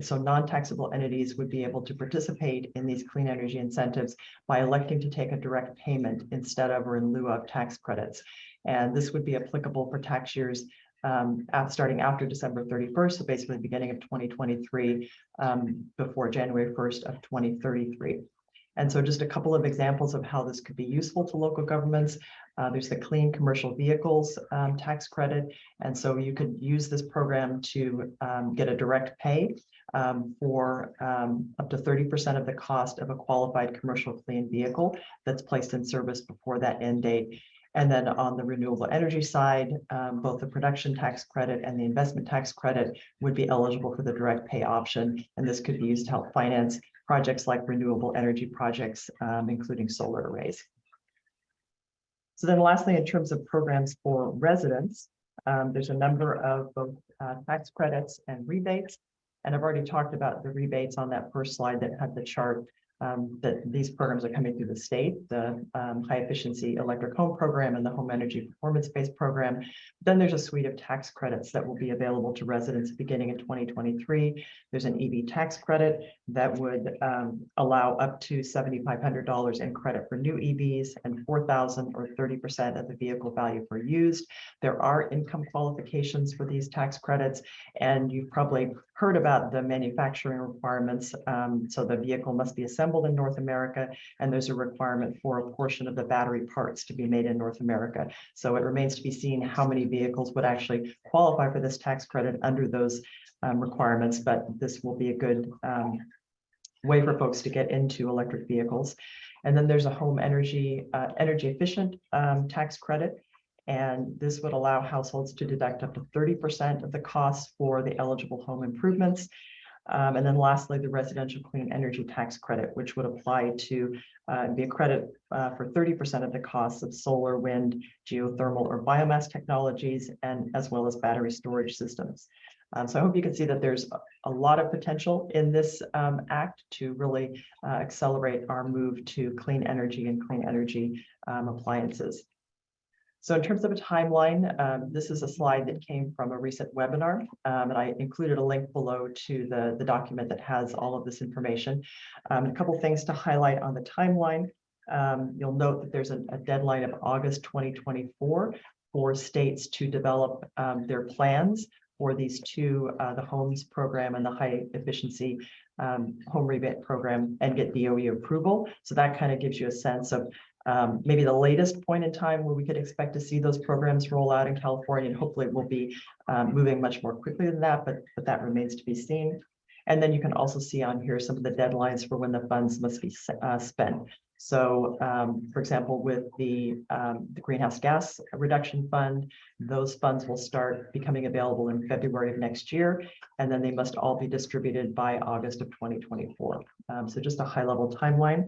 O: So non-taxable entities would be able to participate in these clean energy incentives by electing to take a direct payment instead of or in lieu of tax credits. And this would be applicable for tax years starting after December 31st, so basically beginning of 2023 before January 1st of 2033. And so just a couple of examples of how this could be useful to local governments. There's the Clean Commercial Vehicles tax credit. And so you could use this program to get a direct pay for up to 30% of the cost of a qualified commercial clean vehicle that's placed in service before that end date. And then on the renewable energy side, both the production tax credit and the investment tax credit would be eligible for the direct pay option. And this could be used to help finance projects like renewable energy projects, including solar arrays. So then lastly, in terms of programs for residents, there's a number of both tax credits and rebates. And I've already talked about the rebates on that first slide that had the chart that these programs are coming through the state, the high efficiency electric home program and the home energy performance-based program. Then there's a suite of tax credits that will be available to residents beginning in 2023. There's an EV tax credit that would allow up to $7,500 in credit for new EVs and $4,000 or 30% of the vehicle value for used. There are income qualifications for these tax credits, and you've probably heard about the manufacturing requirements. So the vehicle must be assembled in North America, and there's a requirement for a portion of the battery parts to be made in North America. So it remains to be seen how many vehicles would actually qualify for this tax credit under those requirements, but this will be a good way for folks to get into electric vehicles. And then there's a home energy efficient tax credit. And this would allow households to deduct up to 30% of the costs for the eligible home improvements. And then lastly, the residential clean energy tax credit, which would apply to be a credit for 30% of the costs of solar, wind, geothermal, or biomass technologies, and as well as battery storage systems. So I hope you can see that there's a lot of potential in this act to really accelerate our move to clean energy and clean energy appliances. So in terms of a timeline, this is a slide that came from a recent webinar, and I included a link below to the document that has all of this information. A couple things to highlight on the timeline. You'll note that there's a deadline of August 2024 for states to develop their plans for these two, the homes program and the high efficiency home rebate program, and get DOE approval. So that kind of gives you a sense of maybe the latest point in time where we could expect to see those programs roll out in California, and hopefully we'll be moving much more quickly than that, but that remains to be seen. And then you can also see on here some of the deadlines for when the funds must be spent. So, for example, with the greenhouse gas reduction fund, those funds will start becoming available in February of next year, and then they must all be distributed by August of 2024. So just a high-level timeline.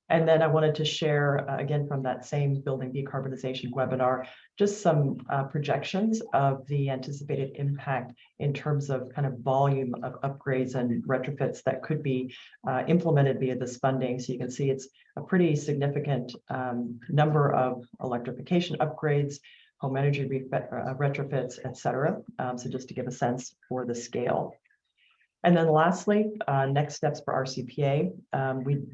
O: And then I wanted to share, again, from that same building decarbonization webinar, just some projections of the anticipated impact in terms of kind of volume of upgrades and retrofits that could be implemented via this funding. So you can see it's a pretty significant number of electrification upgrades, home energy retrofits, et cetera. So just to give a sense for the scale. And then lastly, next steps for RCPA.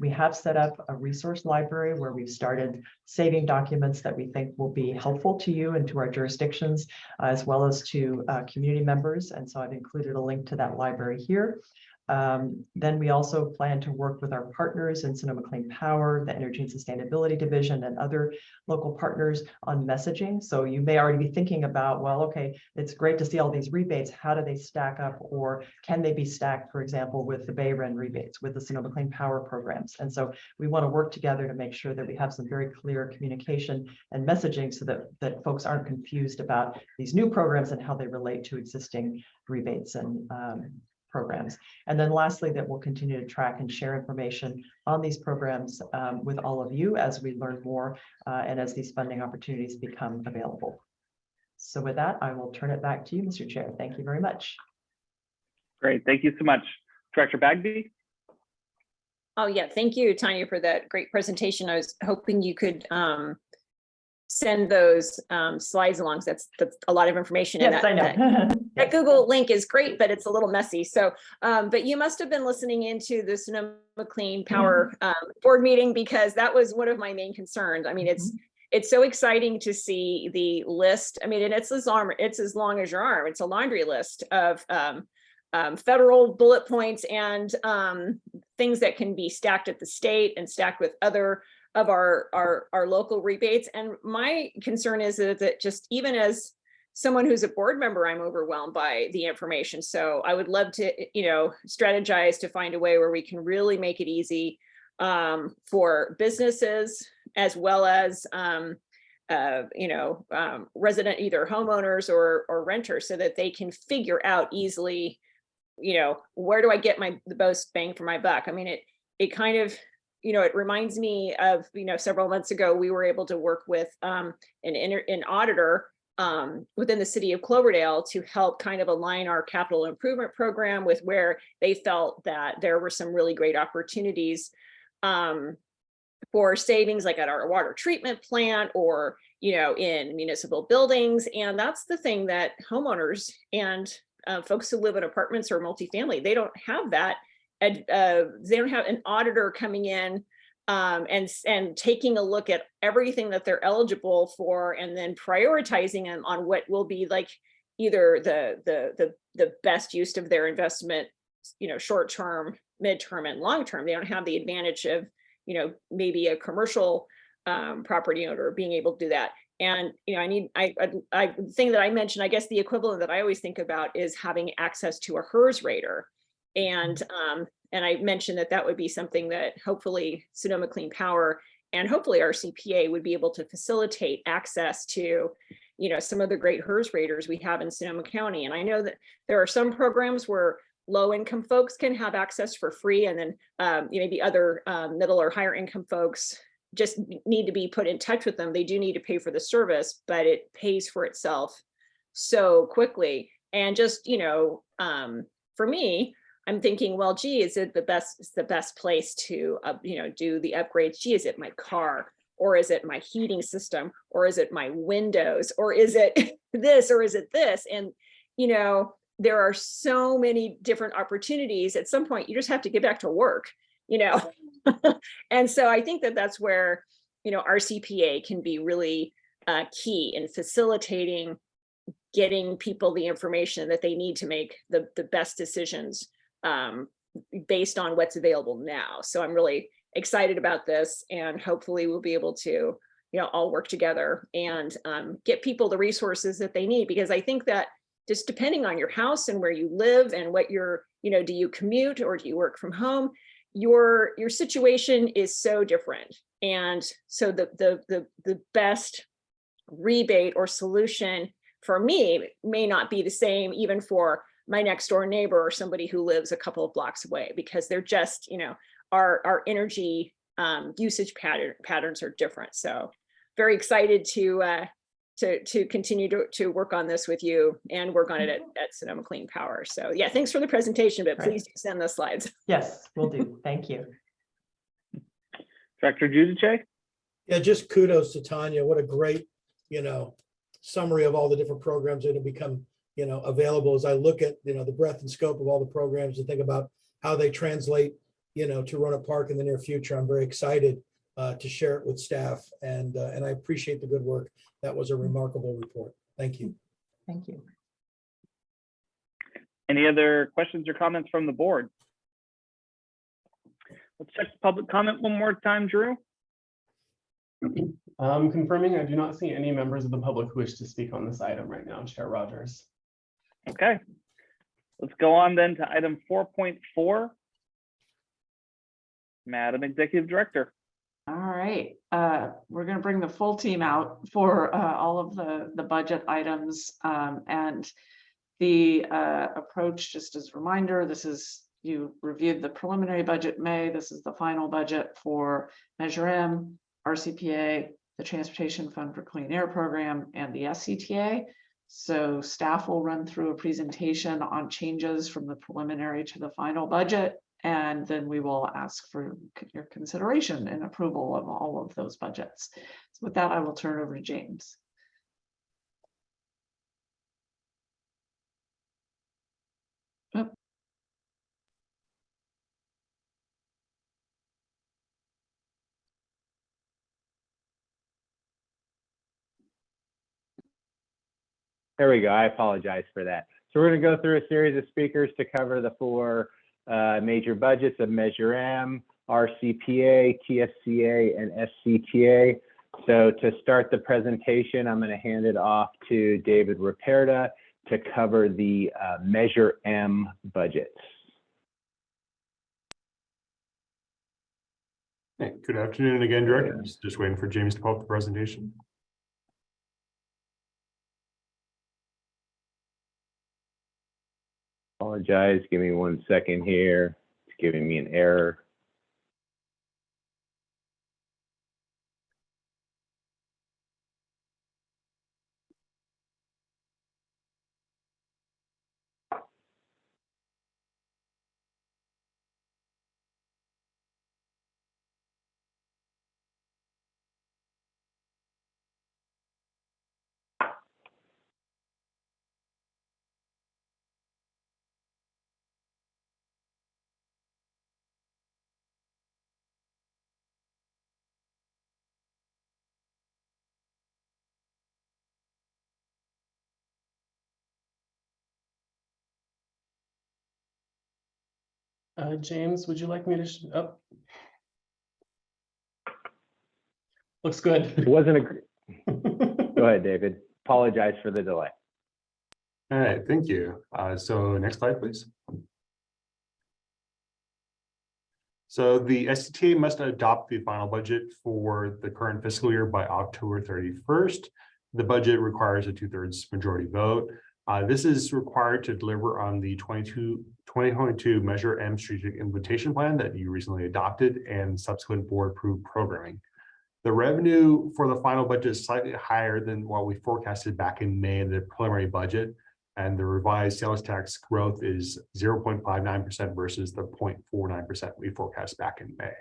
O: We have set up a resource library where we've started saving documents that we think will be helpful to you and to our jurisdictions, as well as to community members. And so I've included a link to that library here. Then we also plan to work with our partners in Sonoma Clean Power, the Energy and Sustainability Division, and other local partners on messaging. So you may already be thinking about, well, okay, it's great to see all these rebates. How do they stack up, or can they be stacked, for example, with the Bay Run rebates, with the Sonoma Clean Power programs? And so we want to work together to make sure that we have some very clear communication and messaging so that folks aren't confused about these new programs and how they relate to existing rebates and programs. And then lastly, that we'll continue to track and share information on these programs with all of you as we learn more and as these funding opportunities become available. So with that, I will turn it back to you, Mr. Chair. Thank you very much.
D: Great, thank you so much. Director Bagby?
B: Oh yeah, thank you, Tanya, for that great presentation. I was hoping you could send those slides along. That's a lot of information.
O: Yes, I know.
B: That Google link is great, but it's a little messy. So, but you must have been listening into the Sonoma Clean Power board meeting, because that was one of my main concerns. I mean, it's so exciting to see the list. I mean, and it's as long as your arm. It's a laundry list of federal bullet points and things that can be stacked at the state and stacked with other of our local rebates. And my concern is that just even as someone who's a board member, I'm overwhelmed by the information. So I would love to, strategize to find a way where we can really make it easy for businesses as well as, resident, either homeowners or renters, so that they can figure out easily, where do I get the most bang for my buck? I mean, it kind of, it reminds me of, several months ago, we were able to work with an auditor within the city of Cloverdale to help kind of align our capital improvement program with where they felt that there were some really great opportunities for savings, like at our water treatment plant or, in municipal buildings. And that's the thing that homeowners and folks who live in apartments or multifamily, they don't have that. They don't have an auditor coming in and taking a look at everything that they're eligible for, and then prioritizing them on what will be like either the best use of their investment, short term, midterm, and long term. They don't have the advantage of, maybe a commercial property owner being able to do that. And the thing that I mentioned, I guess the equivalent that I always think about is having access to a HERS rater. And I mentioned that would be something that hopefully Sonoma Clean Power and hopefully RCPA would be able to facilitate access to, some of the great HERS raters we have in Sonoma County. And I know that there are some programs where low income folks can have access for free, and then maybe other middle or higher income folks just need to be put in touch with them. They do need to pay for the service, but it pays for itself so quickly. And just, for me, I'm thinking, well, gee, is it the best place to, do the upgrades? Gee, is it my car? or is it my heating system, or is it my windows, or is it this, or is it this? And, you know, there are so many different opportunities. At some point, you just have to get back to work, you know? And so I think that that's where, you know, RCPA can be really key in facilitating getting people the information that they need to make the best decisions based on what's available now. So I'm really excited about this, and hopefully we'll be able to, you know, all work together and get people the resources that they need, because I think that just depending on your house and where you live and what you're, you know, do you commute or do you work from home, your situation is so different. And so the best rebate or solution for me may not be the same even for my next door neighbor or somebody who lives a couple of blocks away, because they're just, you know, our energy usage patterns are different. So very excited to continue to work on this with you and work on it at Sonoma Clean Power. So yeah, thanks for the presentation, but please do send the slides.
O: Yes, will do. Thank you.
D: Director Giudice?
P: Yeah, just kudos to Tanya. What a great, you know, summary of all the different programs that have become, you know, available. As I look at, you know, the breadth and scope of all the programs and think about how they translate, you know, to Roanoke Park in the near future, I'm very excited to share it with staff, and I appreciate the good work. That was a remarkable report. Thank you.
O: Thank you.
D: Any other questions or comments from the board? Let's check public comment one more time, Drew.
A: Confirming, I do not see any members of the public who wish to speak on this item right now, Chair Rogers.
D: Okay, let's go on then to item 4.4. Madam Executive Director.
F: All right, we're going to bring the full team out for all of the budget items, and the approach, just as a reminder, this is, you reviewed the preliminary budget in May. This is the final budget for Measure M, RCPA, the Transportation Fund for Clean Air Program, and the SCTA. So staff will run through a presentation on changes from the preliminary to the final budget, and then we will ask for your consideration and approval of all of those budgets. So with that, I will turn over to James. Oh.
G: There we go. I apologize for that. So we're going to go through a series of speakers to cover the four major budgets of Measure M, RCPA, TSCA, and SCTA. So to start the presentation, I'm going to hand it off to David Raperda to cover the Measure M budgets.
C: Hey, good afternoon again, directors. Just waiting for James to pull up the presentation.
G: Apologize, give me 1 second here. It's giving me an error.
A: James, would you like me to? Oh. Looks good.
G: It wasn't a. Go ahead, David. Apologize for the delay.
C: All right, thank you. So next slide, please. So the SCTA must adopt the final budget for the current fiscal year by October 31st. The budget requires a 2/3 majority vote. This is required to deliver on the 2022 Measure M strategic implementation plan that you recently adopted and subsequent board approved programming. The revenue for the final budget is slightly higher than what we forecasted back in May in the preliminary budget, and the revised sales tax growth is 0.59% versus the 0.49% we forecast back in May.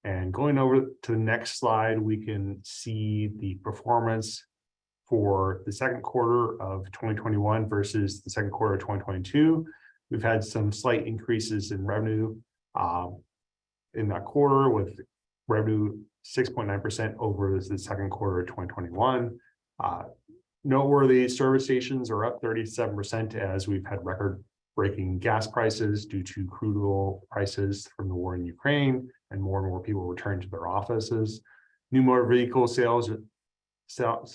C: And going over to the next slide, we can see the performance for the second quarter of 2021 versus the second quarter of 2022. We've had some slight increases in revenue in that quarter, with revenue 6.9% over the second quarter of 2021. Noteworthy, service stations are up 37% as we've had record-breaking gas prices due to crude oil prices from the war in Ukraine, and more people return to their offices. New motor vehicle sales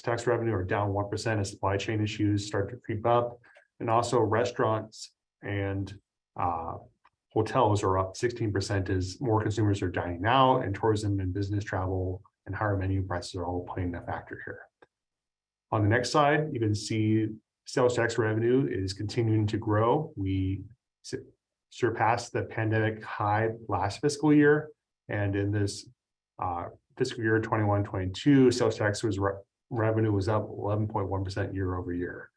C: tax revenue are down 1% as supply chain issues start to creep up. And also restaurants and hotels are up 16% as more consumers are dining out, and tourism and business travel and higher menu prices are all playing a factor here. On the next slide, you can see sales tax revenue is continuing to grow. We surpassed the pandemic high last fiscal year, and in this fiscal year 21-22, sales tax revenue was up 11.1% year over year.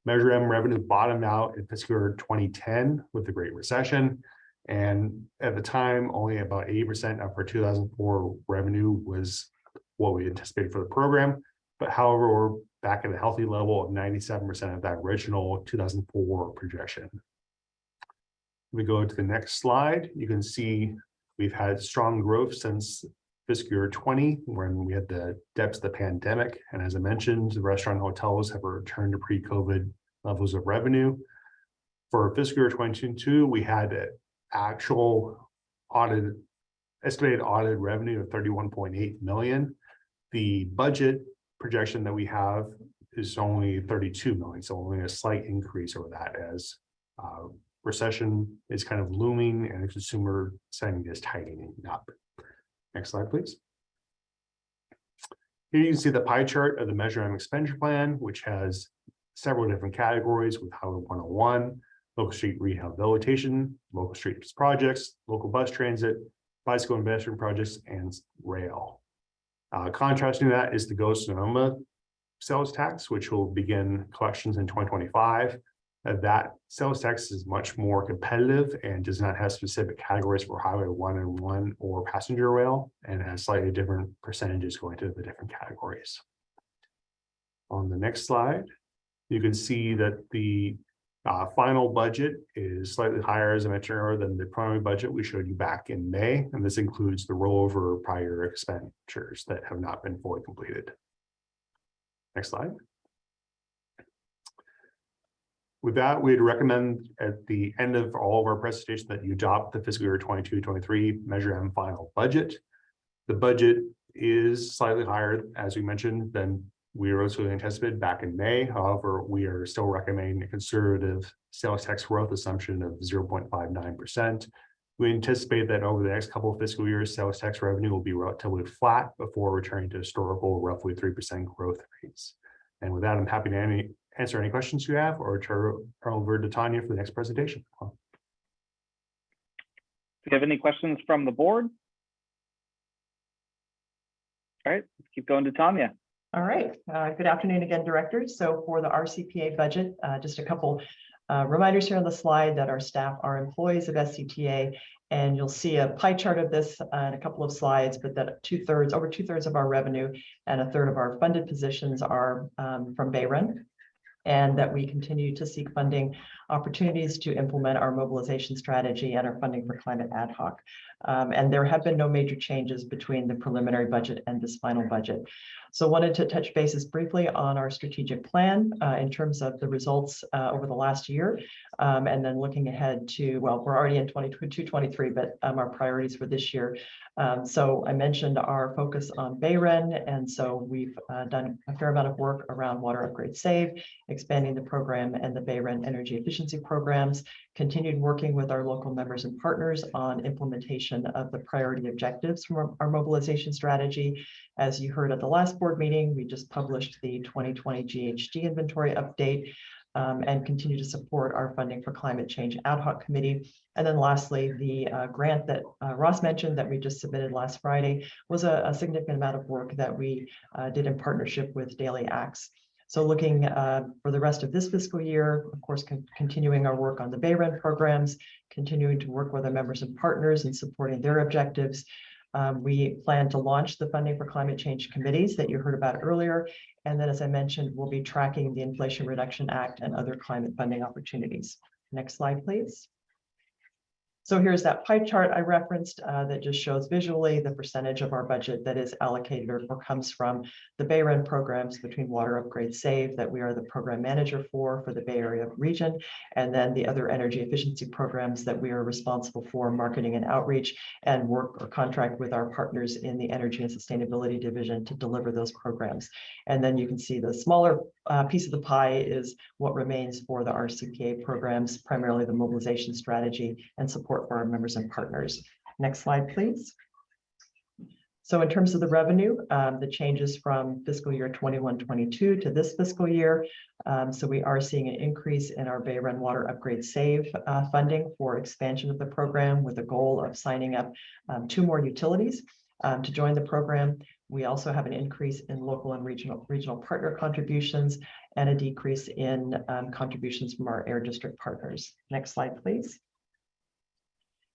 C: Measure M revenue bottomed out in fiscal year 2010 with the Great Recession, and at the time, only about 80% of our 2004 revenue was what we anticipated for the program. But however, we're back at a healthy level of 97% of that original 2004 projection. We go to the next slide. You can see we've had strong growth since fiscal year 20, when we had the depths of the pandemic. And as I mentioned, the restaurant and hotels have returned to pre-COVID levels of revenue. For fiscal year 2022, we had actual estimated audited revenue of 31.8 million. The budget projection that we have is only 32 million, so only a slight increase over that, as recession is kind of looming and consumer spending is tightening up. Next slide, please. Here you can see the pie chart of the Measure M expenditure plan, which has several different categories with Highway 101, local street rehabilitation, local streets projects, local bus transit, bicycle investment projects, and rail. Contrasting that is the Sonoma sales tax, which will begin collections in 2025. That sales tax is much more competitive and does not have specific categories for Highway 101 or passenger rail, and has slightly different percentages going to the different categories. On the next slide, you can see that the final budget is slightly higher, as I mentioned earlier, than the primary budget we showed you back in May, and this includes the rollover prior expenditures that have not been fully completed. Next slide. With that, we'd recommend at the end of all of our presentation that you adopt the fiscal year 22-23 Measure M final budget. The budget is slightly higher, as we mentioned, than we originally anticipated back in May. However, we are still recommending a conservative sales tax growth assumption of 0.59%. We anticipate that over the next couple of fiscal years, sales tax revenue will be relatively flat before returning to historical roughly 3% growth rates. And with that, I'm happy to answer any questions you have, or turn over to Tanya for the next presentation.
D: Do you have any questions from the board? All right, let's keep going to Tanya.
O: All right, good afternoon again, directors. So for the RCPA budget, just a couple reminders here on the slide that our staff are employees of SCTA, and you'll see a pie chart of this in a couple of slides, but that over two thirds of our revenue and a third of our funded positions are from Bayron, and that we continue to seek funding opportunities to implement our mobilization strategy and our funding for climate ad hoc. And there have been no major changes between the preliminary budget and this final budget. So wanted to touch bases briefly on our strategic plan in terms of the results over the last year, and then looking ahead to, well, we're already in 22-23, but our priorities for this year. So I mentioned our focus on Bayron, and so we've done a fair amount of work around Water Upgrade Save, expanding the program and the Bayron energy efficiency programs, continued working with our local members and partners on implementation of the priority objectives from our mobilization strategy. As you heard at the last board meeting, we just published the 2020 GHG inventory update, and continue to support our funding for climate change ad hoc committee. And then lastly, the grant that Ross mentioned that we just submitted last Friday was a significant amount of work that we did in partnership with Daily Acts. So looking for the rest of this fiscal year, of course, continuing our work on the Bayron programs, continuing to work with our members and partners and supporting their objectives. We plan to launch the funding for climate change committees that you heard about earlier. And then, as I mentioned, we'll be tracking the Inflation Reduction Act and other climate funding opportunities. Next slide, please. So here's that pie chart I referenced that just shows visually the percentage of our budget that is allocated or comes from the Bay Run programs between Water Upgrade Save that we are the program manager for the Bay Area region, and then the other energy efficiency programs that we are responsible for marketing and outreach and work or contract with our partners in the Energy and Sustainability Division to deliver those programs. And then you can see the smaller piece of the pie is what remains for the RCPA programs, primarily the mobilization strategy and support for our members and partners. Next slide, please. So in terms of the revenue, the changes from fiscal year 21-22 to this fiscal year. So we are seeing an increase in our Bay Run Water Upgrade Save funding for expansion of the program with a goal of signing up 2 more utilities to join the program. We also have an increase in local and regional partner contributions and a decrease in contributions from our air district partners. Next slide, please.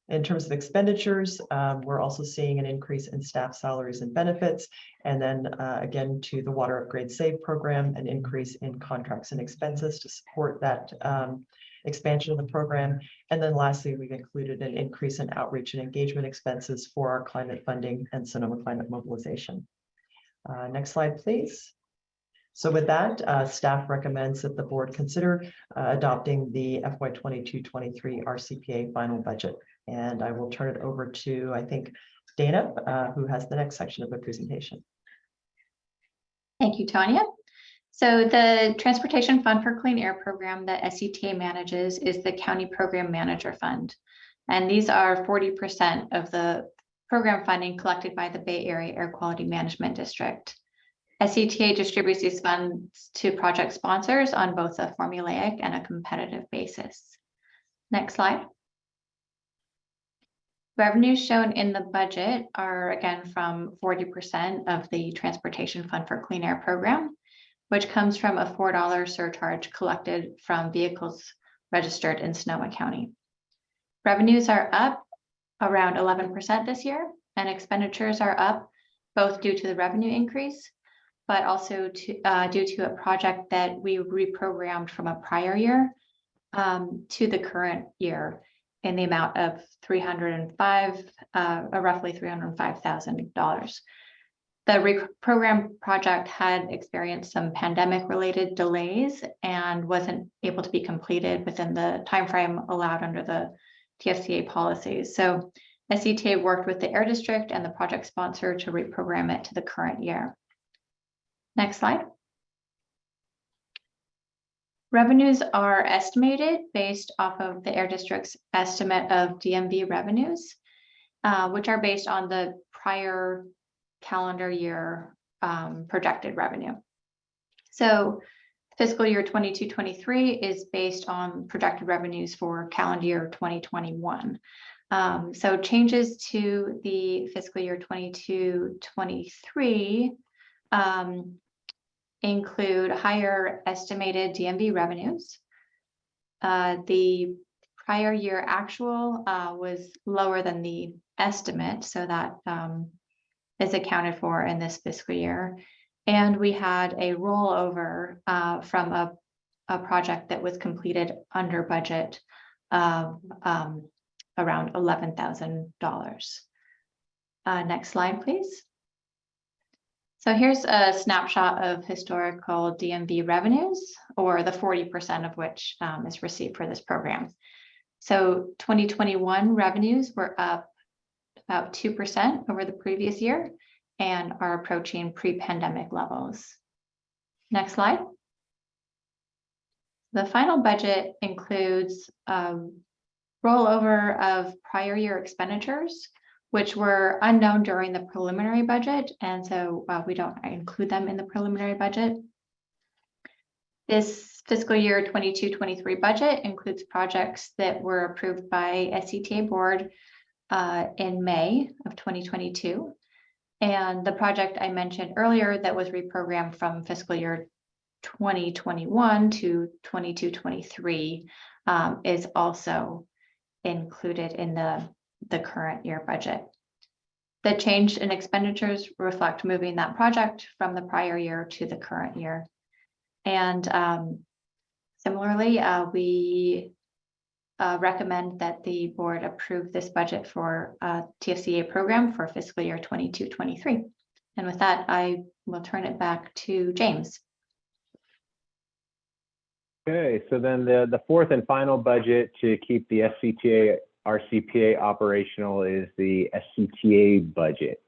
O: In terms of expenditures, we're also seeing an increase in staff salaries and benefits. And then again, to the Water Upgrade Save program, an increase in contracts and expenses to support that expansion of the program. And then lastly, we've included an increase in outreach and engagement expenses for our climate funding and Sonoma climate mobilization. Next slide, please. So with that, staff recommends that the board consider adopting the FY 22-23 RCPA final budget. And I will turn it over to, I think, Dana, who has the next section of the presentation.
M: Thank you, Tanya. So the Transportation Fund for Clean Air program that SCTA manages is the County Program Manager Fund. And these are 40% of the program funding collected by the Bay Area Air Quality Management District. SCTA distributes these funds to project sponsors on both a formulaic and a competitive basis. Next slide. Revenues shown in the budget are again from 40% of the Transportation Fund for Clean Air program, which comes from a $4 surcharge collected from vehicles registered in Sonoma County. Revenues are up around 11% this year, and expenditures are up both due to the revenue increase, but also due to a project that we reprogrammed from a prior year to the current year in the amount of roughly $305,000. The reprogram project had experienced some pandemic-related delays and wasn't able to be completed within the timeframe allowed under the TFCA policies. So SCTA worked with the Air District and the project sponsor to reprogram it to the current year. Next slide. Revenues are estimated based off of the Air District's estimate of DMV revenues, which are based on the prior calendar year projected revenue. So fiscal year 22-23 is based on projected revenues for calendar year 2021. So changes to the fiscal year 22-23 include higher estimated DMV revenues. The prior year actual was lower than the estimate, so that is accounted for in this fiscal year. And we had a rollover from a project that was completed under budget of around $11,000. Next slide, please. So here's a snapshot of historical DMV revenues, or the 40% of which is received for this program. So 2021 revenues were up about 2% over the previous year and are approaching pre-pandemic levels. Next slide. The final budget includes a rollover of prior year expenditures, which were unknown during the preliminary budget, and so we don't include them in the preliminary budget. This fiscal year 22-23 budget includes projects that were approved by SCTA board in May of 2022. And the project I mentioned earlier that was reprogrammed from fiscal year 2021 to 22-23 is also included in the current year budget. The change in expenditures reflect moving that project from the prior year to the current year. And similarly, we recommend that the board approve this budget for TFCA program for fiscal year 22-23. And with that, I will turn it back to James.
G: Okay, so then the fourth and final budget to keep the SCTA RCPA operational is the SCTA budget.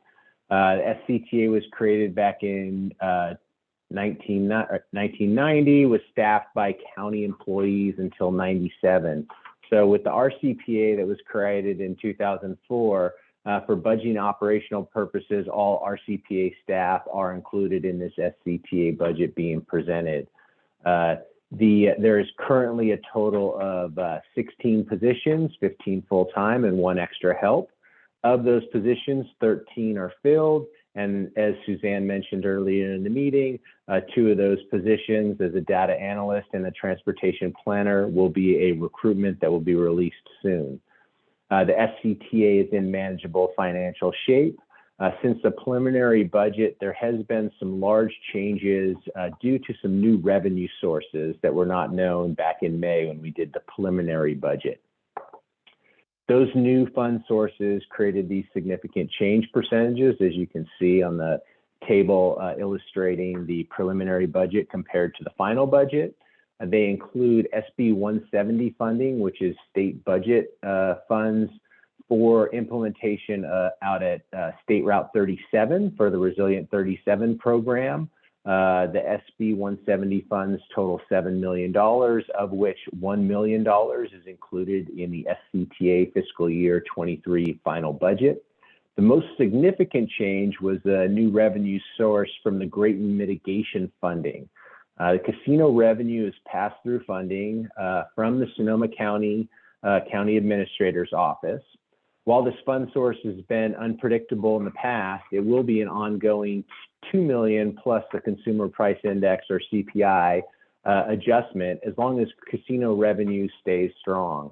G: The SCTA was created back in 1990, was staffed by county employees until 97. So with the RCPA that was created in 2004, for budgeting operational purposes, all RCPA staff are included in this SCTA budget being presented. There is currently a total of 16 positions, 15 full-time and 1 extra help. Of those positions, 13 are filled. And as Suzanne mentioned earlier in the meeting, 2 of those positions as a data analyst and a transportation planner will be a recruitment that will be released soon. The SCTA is in manageable financial shape. Since the preliminary budget, there has been some large changes due to some new revenue sources that were not known back in May when we did the preliminary budget. Those new fund sources created these significant change percentages, as you can see on the table illustrating the preliminary budget compared to the final budget. They include SB 170 funding, which is state budget funds for implementation out at State Route 37 for the Resilient 37 program. The SB 170 funds total $7 million, of which $1 million is included in the SCTA fiscal year 23 final budget. The most significant change was the new revenue source from the Great Mitigation funding. The casino revenue is pass-through funding from the Sonoma County County Administrator's Office. While this fund source has been unpredictable in the past, it will be an ongoing $2 million plus the Consumer Price Index or CPI adjustment as long as casino revenue stays strong.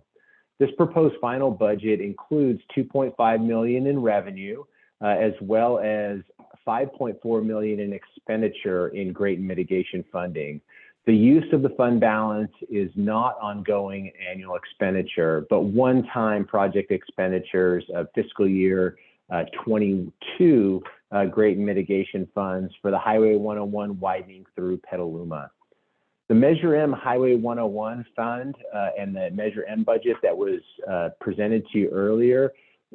G: This proposed final budget includes $2.5 million in revenue as well as $5.4 million in expenditure in Great Mitigation funding. The use of the fund balance is not ongoing annual expenditure, but one-time project expenditures of fiscal year 22 Great Mitigation funds for the Highway 101 widening through Petaluma. The Measure M Highway 101 fund and the Measure M budget that was presented to you earlier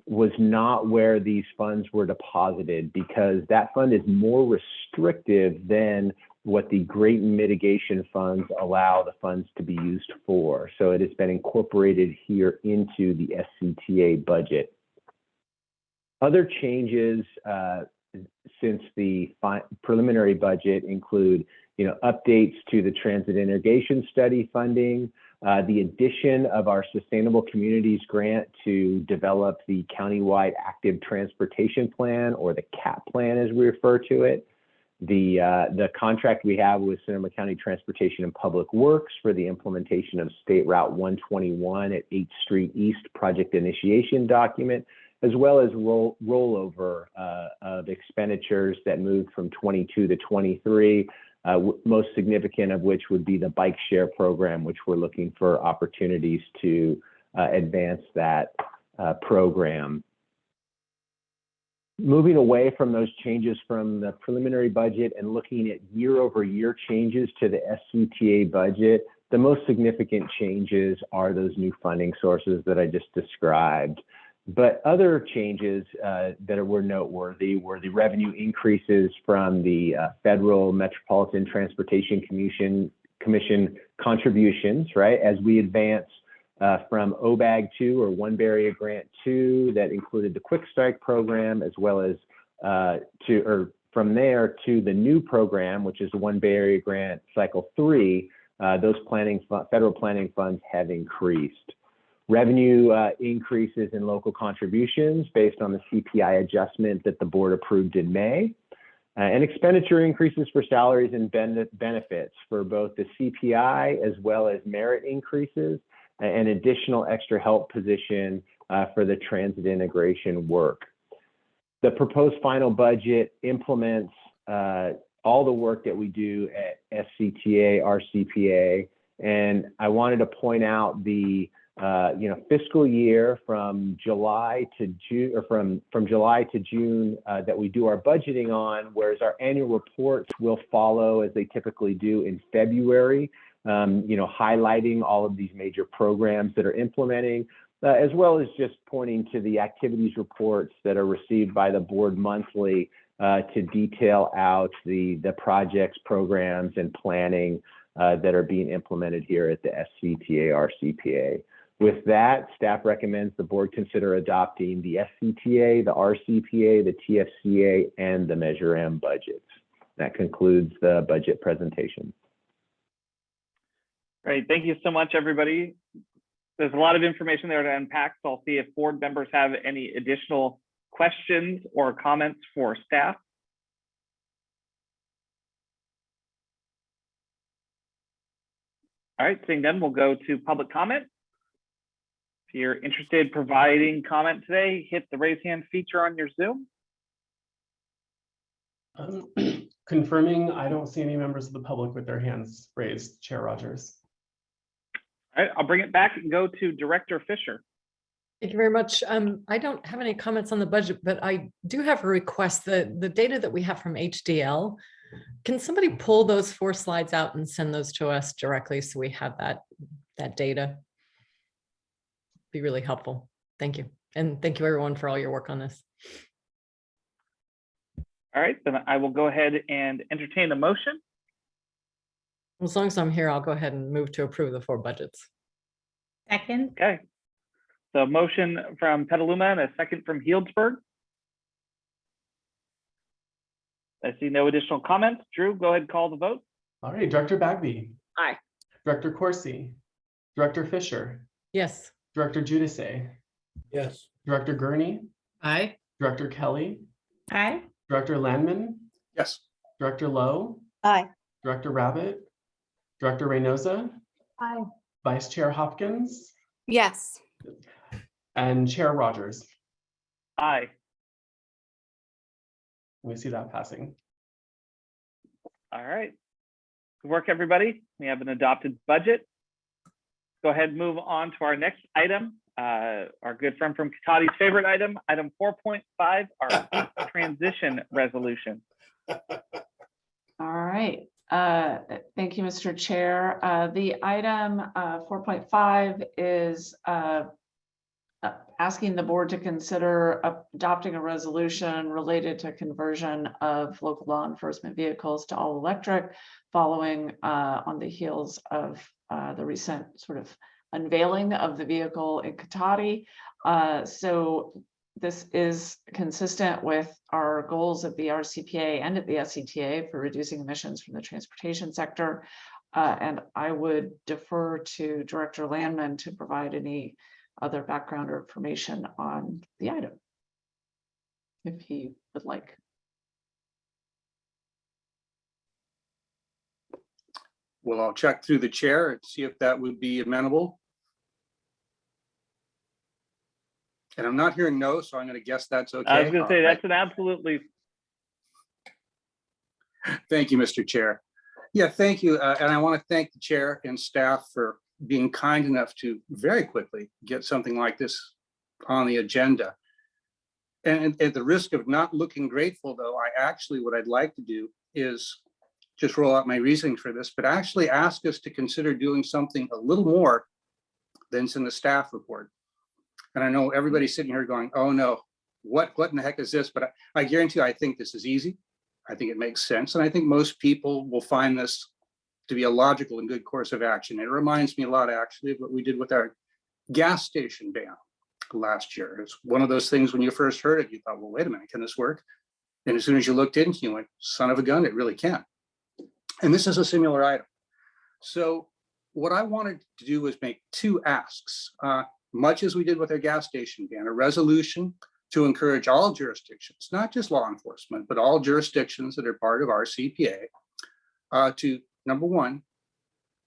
G: was not where these funds were deposited because that fund is more restrictive than what the Great Mitigation funds allow the funds to be used for. So it has been incorporated here into the SCTA budget. Other changes since the preliminary budget include, updates to the Transit Integration Study funding, the addition of our Sustainable Communities grant to develop the Countywide Active Transportation Plan, or the CAP plan as we refer to it, the contract we have with Sonoma County Transportation and Public Works for the implementation of State Route 121 at 8th Street East project initiation document, as well as rollover of expenditures that moved from 22 to 23, most significant of which would be the bike share program, which we're looking for opportunities to advance that program. Moving away from those changes from the preliminary budget and looking at year-over-year changes to the SCTA budget, the most significant changes are those new funding sources that I just described. But other changes that were noteworthy were the revenue increases from the Federal Metropolitan Transportation Commission contributions, right? As we advance from OBAG 2 or One Barrier Grant 2 that included the Quick Strike program, as well as from there to the new program, which is the One Barrier Grant Cycle 3, those federal planning funds have increased. Revenue increases in local contributions based on the CPI adjustment that the board approved in May, and expenditure increases for salaries and benefits for both the CPI as well as merit increases, and additional extra help position for the transit integration work. the proposed final budget implements all the work that we do at SCTA, RCPA. And I wanted to point out the fiscal year from July to June, or from July to June that we do our budgeting on, whereas our annual reports will follow as they typically do in February, highlighting all of these major programs that are implementing, as well as just pointing to the activities reports that are received by the board monthly to detail out the projects, programs, and planning that are being implemented here at the SCTA RCPA. With that, staff recommends the board consider adopting the SCTA, the RCPA, the TFCA, and the Measure M budgets. That concludes the budget presentation.
D: Great, thank you so much, everybody. There's a lot of information there to unpack, so I'll see if board members have any additional questions or comments for staff. All right, seeing none, we'll go to public comment. If you're interested in providing comment today, hit the raise hand feature on your Zoom.
A: Confirming, I don't see any members of the public with their hands raised, Chair Rogers.
D: All right, I'll bring it back and go to Director Fisher.
E: Thank you very much. I don't have any comments on the budget, but I do have a request. The data that we have from HDL, can somebody pull those 4 slides out and send those to us directly so we have that data? Be really helpful. Thank you. And thank you everyone for all your work on this.
D: All right, then I will go ahead and entertain a motion.
E: As long as I'm here, I'll go ahead and move to approve the 4 budgets.
J: Second.
D: Okay. So motion from Petaluma and a second from Healdsburg. I see no additional comments. Drew, go ahead and call the vote.
A: All right, Director Bagby.
B: Aye.
A: Director Corsi. Director Fisher.
E: Yes.
A: Director Giudice.
P: Yes.
A: Director Gurney.
I: Aye.
A: Director Kelly.
J: Aye.
A: Director Landman.
N: Yes.
A: Director Lowe.
H: Aye.
A: Director Rabbit. Director Reynosa.
H: Aye.
A: Vice Chair Hopkins.
B: Yes.
A: And Chair Rogers.
D: Aye.
A: We see that passing.
D: All right. Good work, everybody. We have an adopted budget. Go ahead and move on to our next item. Our good friend from Katati's favorite item, item 4.5, our transition resolution.
F: All right. Thank you, Mr. Chair. The item 4.5 is asking the board to consider adopting a resolution related to conversion of local law enforcement vehicles to all electric, following on the heels of the recent sort of unveiling of the vehicle in Katati. So this is consistent with our goals at the RCPA and at the SCTA for reducing emissions from the transportation sector. And I would defer to Director Landman to provide any other background or information on the item, if he would like.
Q: Well, I'll check through the chair and see if that would be amenable. And I'm not hearing no, so I'm going to guess that's okay.
D: I was going to say that's an absolutely.
Q: Thank you, Mr. Chair. Yeah, thank you. And I want to thank the chair and staff for being kind enough to very quickly get something like this on the agenda. And at the risk of not looking grateful, though, what I'd like to do is just roll out my reasoning for this, but actually ask us to consider doing something a little more than's in the staff report. And I know everybody's sitting here going, oh no, what in the heck is this? But I guarantee you, I think this is easy. I think it makes sense. And I think most people will find this to be a logical and good course of action. It reminds me a lot, actually, of what we did with our gas station ban last year. It's one of those things when you first heard it, you thought, well, wait a minute, can this work? And as soon as you looked into it, you went, son of a gun, it really can. And this is a similar item. So what I wanted to do was make two asks, much as we did with our gas station ban, a resolution to encourage all jurisdictions, not just law enforcement, but all jurisdictions that are part of RCPA, to, number one,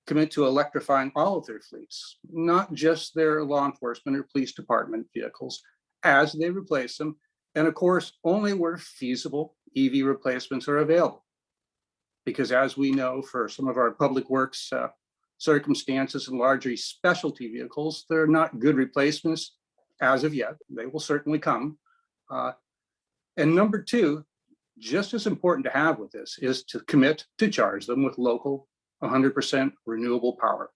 Q: commit to electrifying all of their fleets, not just their law enforcement or police department vehicles, as they replace them And of course, only where feasible EV replacements are available. Because as we know, for some of our public works circumstances and largely specialty vehicles, they're not good replacements as of yet. They will certainly come. And number two, just as important to have with this is to commit to charge them with local 100% renewable power.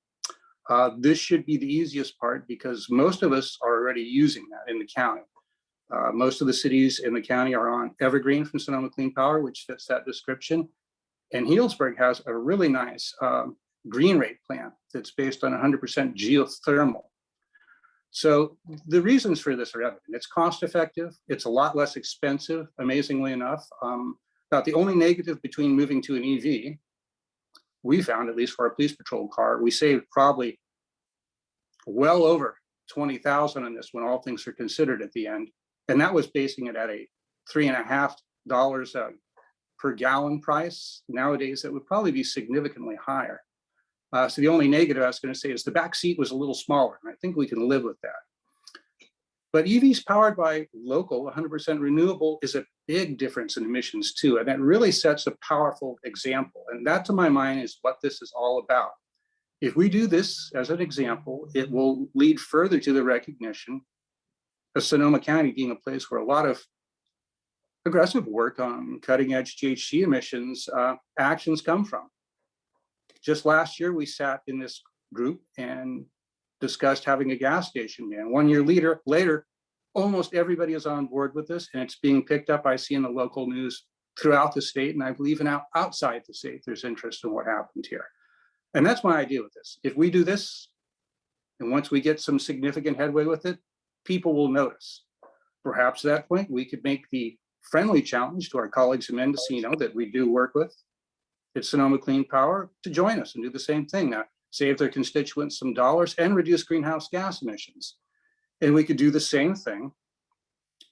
Q: This should be the easiest part because most of us are already using that in the county. Most of the cities in the county are on Evergreen from Sonoma Clean Power, which fits that description. And Healdsburg has a really nice green rate plan that's based on 100% geothermal. So the reasons for this are evident. It's cost effective. It's a lot less expensive, amazingly enough. About the only negative between moving to an EV, we found, at least for our police patrol car, we saved probably well over 20,000 on this when all things are considered at the end. And that was basing it at a $3.50 per gallon price. Nowadays, it would probably be significantly higher. So the only negative I was going to say is the back seat was a little smaller, and I think we can live with that. But EVs powered by local 100% renewable is a big difference in emissions too, and that really sets a powerful example. And that, to my mind, is what this is all about. If we do this as an example, it will lead further to the recognition of Sonoma County being a place where a lot of aggressive work on cutting edge GHG emissions actions come from. Just last year, we sat in this group and discussed having a gas station ban. 1 year later, almost everybody is on board with this, and it's being picked up. I see in the local news throughout the state, and I believe even outside the state, there's interest in what happened here. And that's my idea with this. If we do this, and once we get some significant headway with it, people will notice. Perhaps at that point, we could make the friendly challenge to our colleagues in Mendocino that we do work with, it's Sonoma Clean Power, to join us and do the same thing. Save their constituents some dollars and reduce greenhouse gas emissions. And we could do the same thing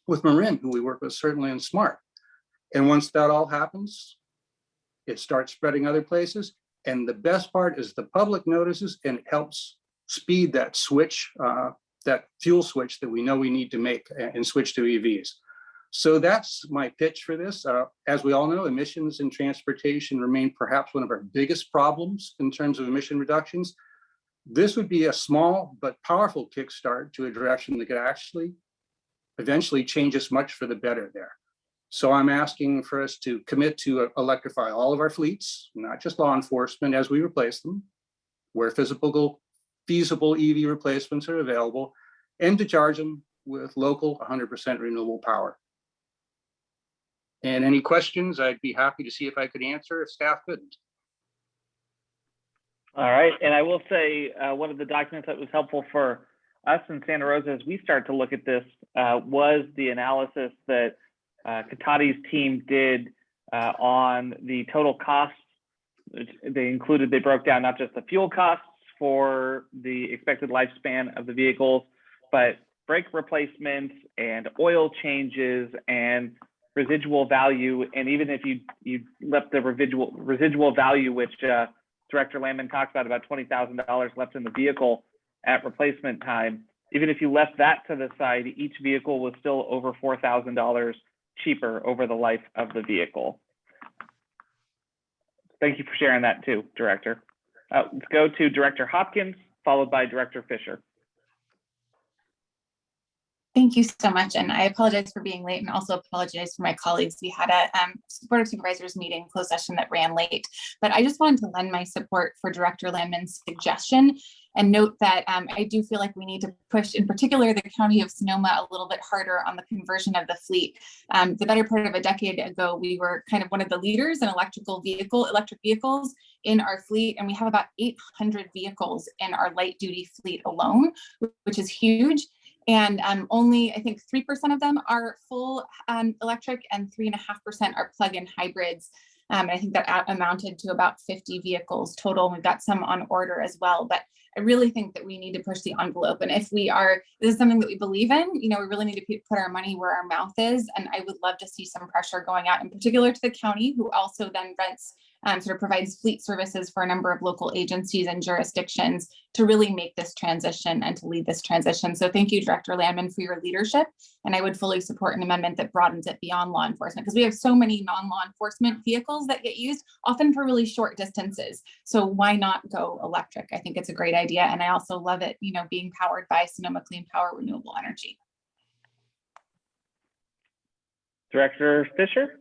Q: with Marin, who we work with certainly in SMART. And once that all happens, it starts spreading other places. And the best part is the public notices, and it helps speed that switch, that fuel switch that we know we need to make and switch to EVs. So that's my pitch for this. As we all know, emissions in transportation remain perhaps one of our biggest problems in terms of emission reductions. This would be a small but powerful kickstart to a direction that could actually eventually change us much for the better there. So I'm asking for us to commit to electrify all of our fleets, not just law enforcement, as we replace them, where feasible EV replacements are available, and to charge them with local 100% renewable power. And any questions, I'd be happy to see if I could answer if staff couldn't.
D: All right, and I will say one of the documents that was helpful for us in Santa Rosa as we start to look at this was the analysis that Katati's team did on the total costs. They broke down not just the fuel costs for the expected lifespan of the vehicles, but brake replacements and oil changes and residual value. And even if you left the residual value, which Director Landman talked about $20,000 left in the vehicle at replacement time, even if you left that to the side, each vehicle was still over $4,000 cheaper over the life of the vehicle. Thank you for sharing that too, Director. Let's go to Director Hopkins, followed by Director Fisher.
R: Thank you so much. And I apologize for being late and also apologize for my colleagues. We had a Board of Supervisors meeting, closed session that ran late, but I just wanted to lend my support for Director Landman's suggestion and note that I do feel like we need to push, in particular, the County of Sonoma a little bit harder on the conversion of the fleet. The better part of a decade ago, we were kind of one of the leaders in electric vehicles in our fleet, and we have about 800 vehicles in our light duty fleet alone, which is huge. And only, I think, 3% of them are full electric and 3.5% are plug-in hybrids. I think that amounted to about 50 vehicles total. We've got some on order as well, but I really think that we need to push the envelope. And if this is something that we believe in, we really need to put our money where our mouth is. And I would love to see some pressure going out, in particular to the county, who also then rents sort of provides fleet services for a number of local agencies and jurisdictions to really make this transition and to lead this transition. So thank you, Director Landman, for your leadership. And I would fully support an amendment that broadens it beyond law enforcement, because we have so many non-law enforcement vehicles that get used often for really short distances. So why not go electric? I think it's a great idea. And I also love it, you know, being powered by Sonoma Clean Power Renewable Energy.
D: Director Fisher?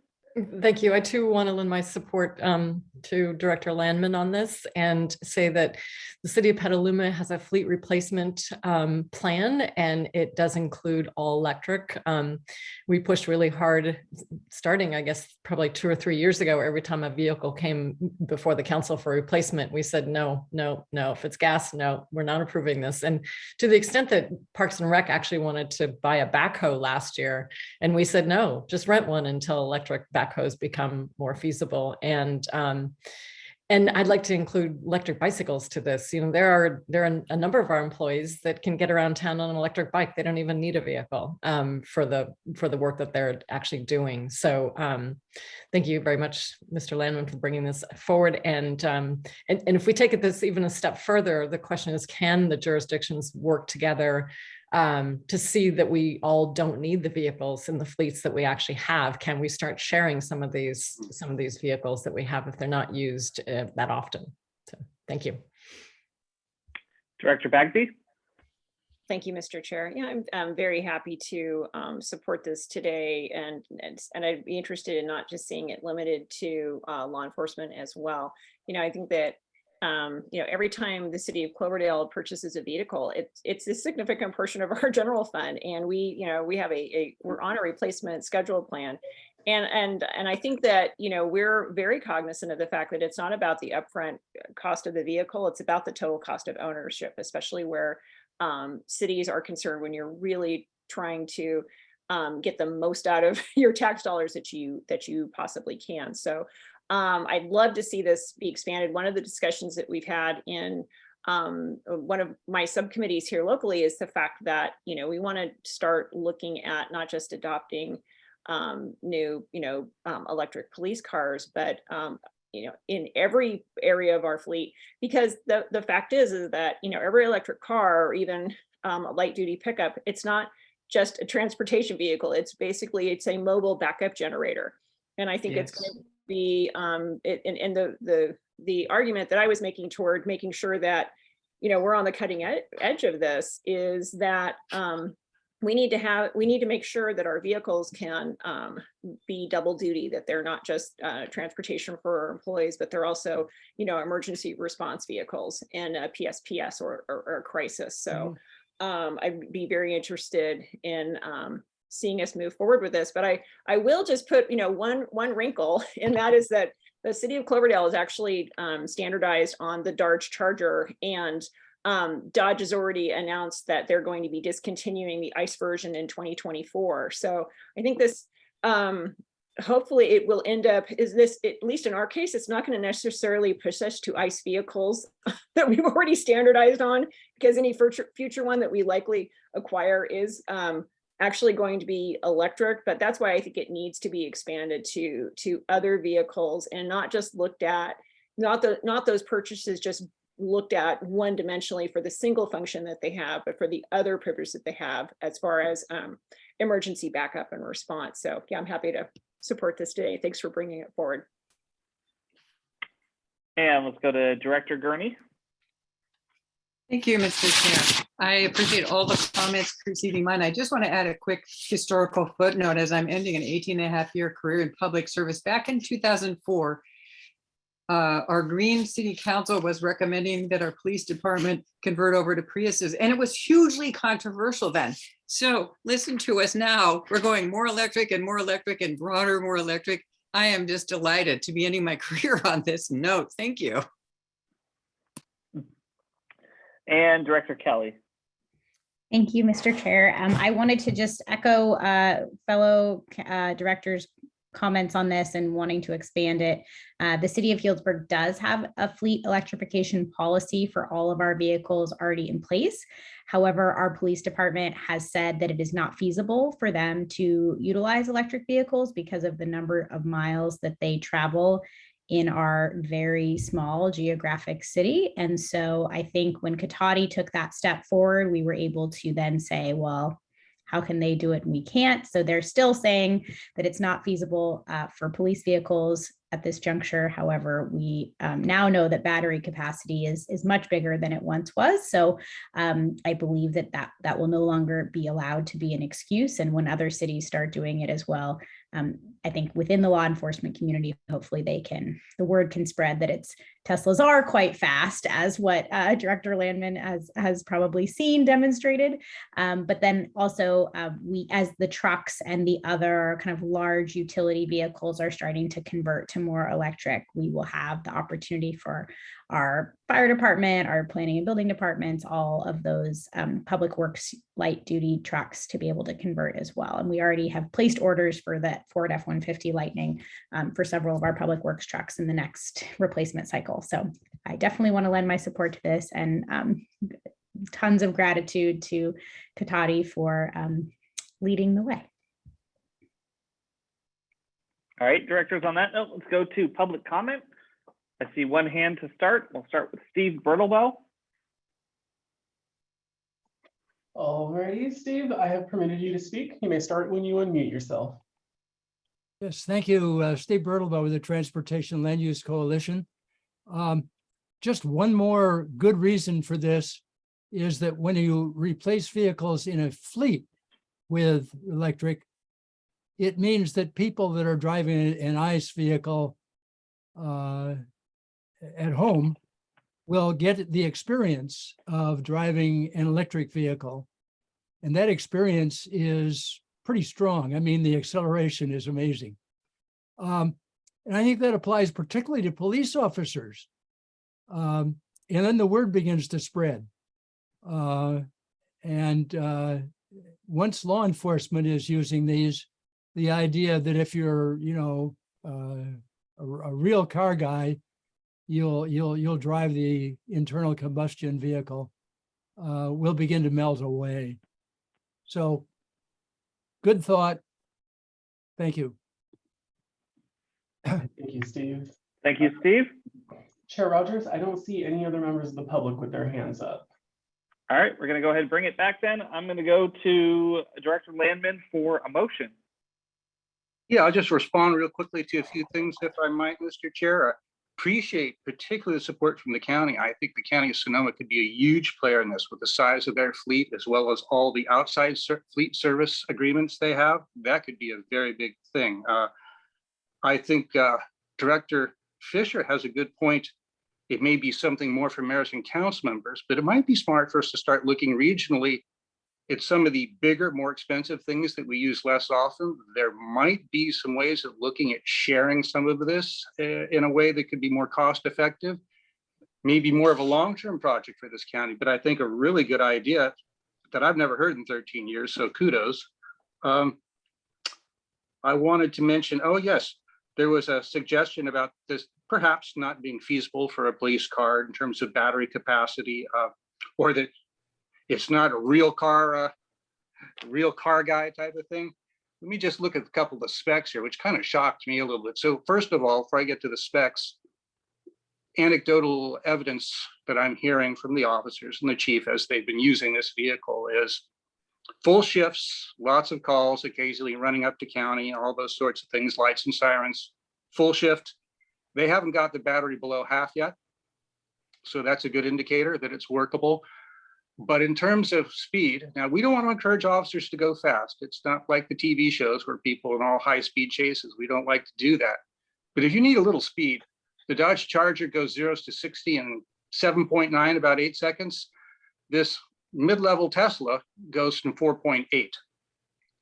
E: Thank you. I too want to lend my support to Director Landman on this and say that the city of Petaluma has a fleet replacement plan, and it does include all electric. We pushed really hard starting, I guess, probably 2 or 3 years ago. Every time a vehicle came before the council for replacement, we said, no, no, no. If it's gas, no, we're not approving this. And to the extent that Parks and Rec actually wanted to buy a backhoe last year, and we said, no, just rent one until electric backhoes become more feasible. And I'd like to include electric bicycles to this. You know, there are a number of our employees that can get around town on an electric bike. They don't even need a vehicle for the work that they're actually doing. So thank you very much, Mr. Landman, for bringing this forward. And if we take this even a step further, the question is, can the jurisdictions work together to see that we all don't need the vehicles in the fleets that we actually have? Can we start sharing some of these vehicles that we have if they're not used that often? So thank you.
D: Director Bagby?
B: Thank you, Mr. Chair. Yeah, I'm very happy to support this today, and I'd be interested in not just seeing it limited to law enforcement as well. You know, I think that you know, every time the city of Cloverdale purchases a vehicle, it's a significant portion of our general fund, and we have we're on a replacement schedule plan, and I think that, you know, we're very cognizant of the fact that it's not about the upfront cost of the vehicle; it's about the total cost of ownership, especially where cities are concerned when you're really trying to get the most out of your tax dollars that you possibly can. So I'd love to see this be expanded. One of the discussions that we've had in one of my subcommittees here locally is the fact that, you know, we want to start looking at not just adopting new, electric police cars, but you know, in every area of our fleet, because the fact is that, you know, every electric car, or even a light duty pickup, it's not just a transportation vehicle. It's a mobile backup generator. And I think it's going to be the argument that I was making toward making sure that, you know, we're on the cutting edge of this is that we need to make sure that our vehicles can be double duty, that they're not just transportation for our employees, but they're also, you know, emergency response vehicles in a PSPS or a crisis. So I'd be very interested in seeing us move forward with this, but I will just put, you know, one wrinkle, and that is that the city of Cloverdale is actually standardized on the Dodge Charger, and Dodge has already announced that they're going to be discontinuing the ICE version in 2024. So I think this, hopefully it will end up, at least in our case, it's not going to necessarily push us to ICE vehicles that we've already standardized on, because any future one that we likely acquire is actually going to be electric. But that's why I think it needs to be expanded to other vehicles, and not just looked at, not those purchases just looked at one dimensionally for the single function that they have, but for the other purpose that they have as far as emergency backup and response. So yeah, I'm happy to support this today. Thanks for bringing it forward.
D: And let's go to Director Gurney.
I: Thank you, Mr. Chair. I appreciate all the comments preceding mine. I just want to add a quick historical footnote as I'm ending an 18-and-a-half-year career in public service. Back in 2004, our Green City Council was recommending that our police department convert over to Priuses, and it was hugely controversial then. So listen to us now. We're going more electric and broader, more electric. I am just delighted to be ending my career on this note. Thank you.
D: And Director Kelly.
S: Thank you, Mr. Chair. I wanted to just echo fellow directors' comments on this and wanting to expand it. The city of Healdsburg does have a fleet electrification policy for all of our vehicles already in place. However, our police department has said that it is not feasible for them to utilize electric vehicles because of the number of miles that they travel in our very small geographic city. And so I think when Cotati took that step forward, we were able to then say, well, how can they do it and we can't? So they're still saying that it's not feasible for police vehicles at this juncture. However, we now know that battery capacity is much bigger than it once was. So I believe that will no longer be allowed to be an excuse. And when other cities start doing it as well, I think within the law enforcement community, hopefully the word can spread that Teslas are quite fast, as what Director Landman has probably seen demonstrated. But then also we, as the trucks and the other kind of large utility vehicles are starting to convert to more electric, we will have the opportunity for our fire department, our planning and building departments, all of those public works light duty trucks to be able to convert as well. And we already have placed orders for that Ford F-150 Lightning for several of our public works trucks in the next replacement cycle. So I definitely want to lend my support to this, and tons of gratitude to Cotati for leading the way.
D: All right, directors, on that note, let's go to public comment. I see one hand to start. We'll start with Steve Bertlebow.
A: Alrighty, Steve, I have permitted you to speak. You may start when you unmute yourself.
T: Yes, thank you. Steve Bertlebow with the Transportation Land Use Coalition. Just one more good reason for this is that when you replace vehicles in a fleet with electric, it means that people that are driving an ICE vehicle at home will get the experience of driving an electric vehicle. And that experience is pretty strong. I mean, the acceleration is amazing. And I think that applies particularly to police officers. And then the word begins to spread. Once law enforcement is using these, the idea that if you're, a real car guy, you'll drive the internal combustion vehicle, will begin to melt away. So, good thought. Thank you.
A: Thank you, Steve.
D: Thank you, Steve.
A: Chair Rogers, I don't see any other members of the public with their hands up.
D: All right, we're going to go ahead and bring it back then. I'm going to go to Director Landman for a motion.
Q: Yeah, I'll just respond real quickly to a few things, if I might, Mr. Chair. I appreciate particularly the support from the county. I think the county of Sonoma could be a huge player in this with the size of their fleet, as well as all the outside fleet service agreements they have. That could be a very big thing. I think Director Fisher has a good point. It may be something more for mayors and council members, but it might be smart for us to start looking regionally at some of the bigger, more expensive things that we use less often. There might be some ways of looking at sharing some of this in a way that could be more cost effective, maybe more of a long-term project for this county, but I think a really good idea that I've never heard in 13 years, so kudos. I wanted to mention, oh yes, there was a suggestion about this perhaps not being feasible for a police car in terms of battery capacity, or that it's not a real car guy type of thing. Let me just look at a couple of the specs here, which kind of shocked me a little bit. So first of all, before I get to the specs, anecdotal evidence that I'm hearing from the officers and the chief as they've been using this vehicle is full shifts, lots of calls, occasionally running up to county, all those sorts of things, lights and sirens, full shift. They haven't got the battery below half yet. So that's a good indicator that it's workable. But in terms of speed, now we don't want to encourage officers to go fast. It's not like the TV shows where people in all high speed chases. We don't like to do that. But if you need a little speed, the Dodge Charger goes 0 to 60 in 7.9, about 8 seconds. This mid-level Tesla goes in 4.8.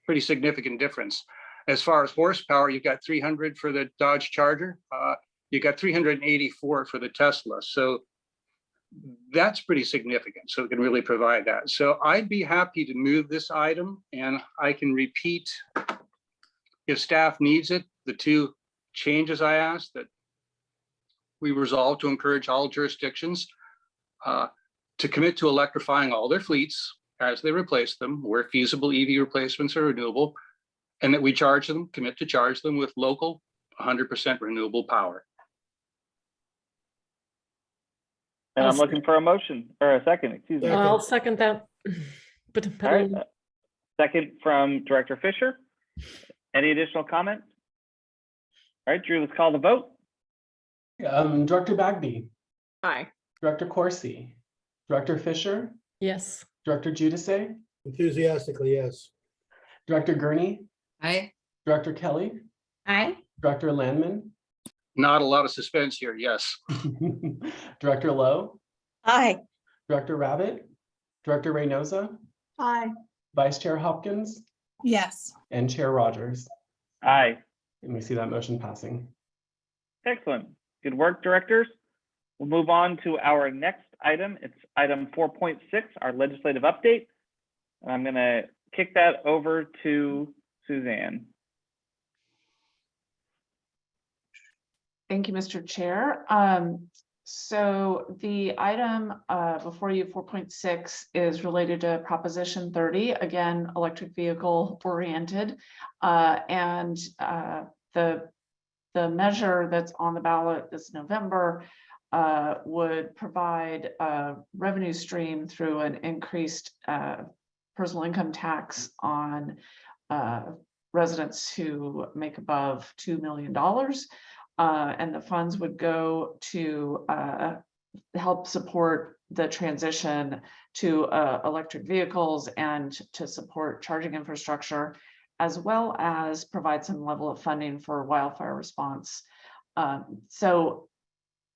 Q: Pretty significant difference. As far as horsepower, you've got 300 for the Dodge Charger. You've got 384 for the Tesla. So that's pretty significant. So it can really provide that. So I'd be happy to move this item, and I can repeat, if staff needs it, the two changes I asked, that we resolve to encourage all jurisdictions to commit to electrifying all their fleets as they replace them, where feasible EV replacements are renewable, and that we charge them, commit to charge them with local 100% renewable power.
D: And
E: I'll
D: I'm looking for a motion or a second, excuse me.
E: I'll second that. But
D: All right. Second from Director Fisher. Any additional comments? All right, Drew, let's call the vote.
A: Director Bagby,
B: Aye.
A: Director Corsi, Director Fisher,
E: yes.
A: Director Giudice,
P: Enthusiastically, yes.
A: Director Gurney,
I: Aye.
A: Director Kelly,
S: Aye.
A: Director Landman,
Q: Not a lot of suspense here, yes.
A: Director Lowe,
O: Aye.
A: Director Rabbit, Director Reynosa,
H: Aye.
A: Vice Chair Hopkins,
R: Yes.
A: and Chair Rogers.
D: Aye.
A: And we see that motion passing.
D: Excellent. Good work, directors. We'll move on to our next item. It's item 4.6, our legislative update. I'm going to kick that over to Suzanne.
F: Thank you, Mr. Chair. So the item before you, 4.6, is related to Proposition 30, again, electric vehicle oriented. And the measure that's on the ballot this November would provide a revenue stream through an increased personal income tax on residents who make above $2 million. And the funds would go to help support the transition to electric vehicles and to support charging infrastructure, as well as provide some level of funding for wildfire response. So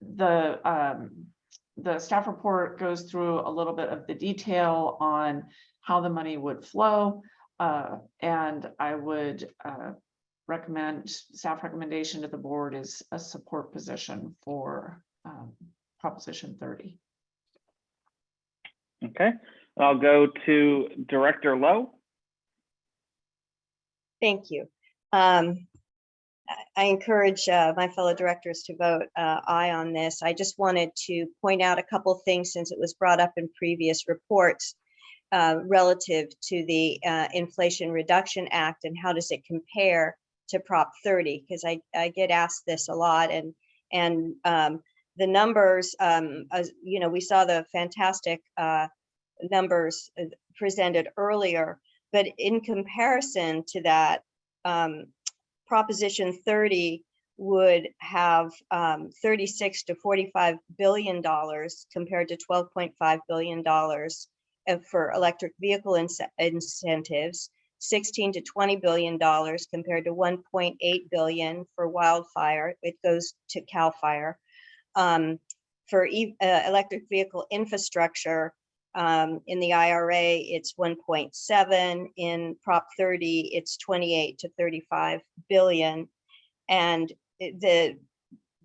F: the staff report goes through a little bit of the detail on how the money would flow, and I would recommend, staff recommendation to the board is a support position for Proposition 30.
D: Okay, I'll go to Director Lowe.
U: Thank you. I encourage my fellow directors to vote aye on this. I just wanted to point out a couple of things since it was brought up in previous reports relative to the Inflation Reduction Act and how does it compare to Prop 30, because I get asked this a lot, and the numbers, you know, we saw the fantastic numbers presented earlier, but in comparison to that, Proposition 30 would have 36 to $45 billion compared to $12.5 billion for electric vehicle incentives, 16 to $20 billion compared to 1.8 billion for wildfire. It goes to CAL FIRE. For electric vehicle infrastructure, in the IRA, it's 1.7. In Prop 30, it's 28 to 35 billion. And the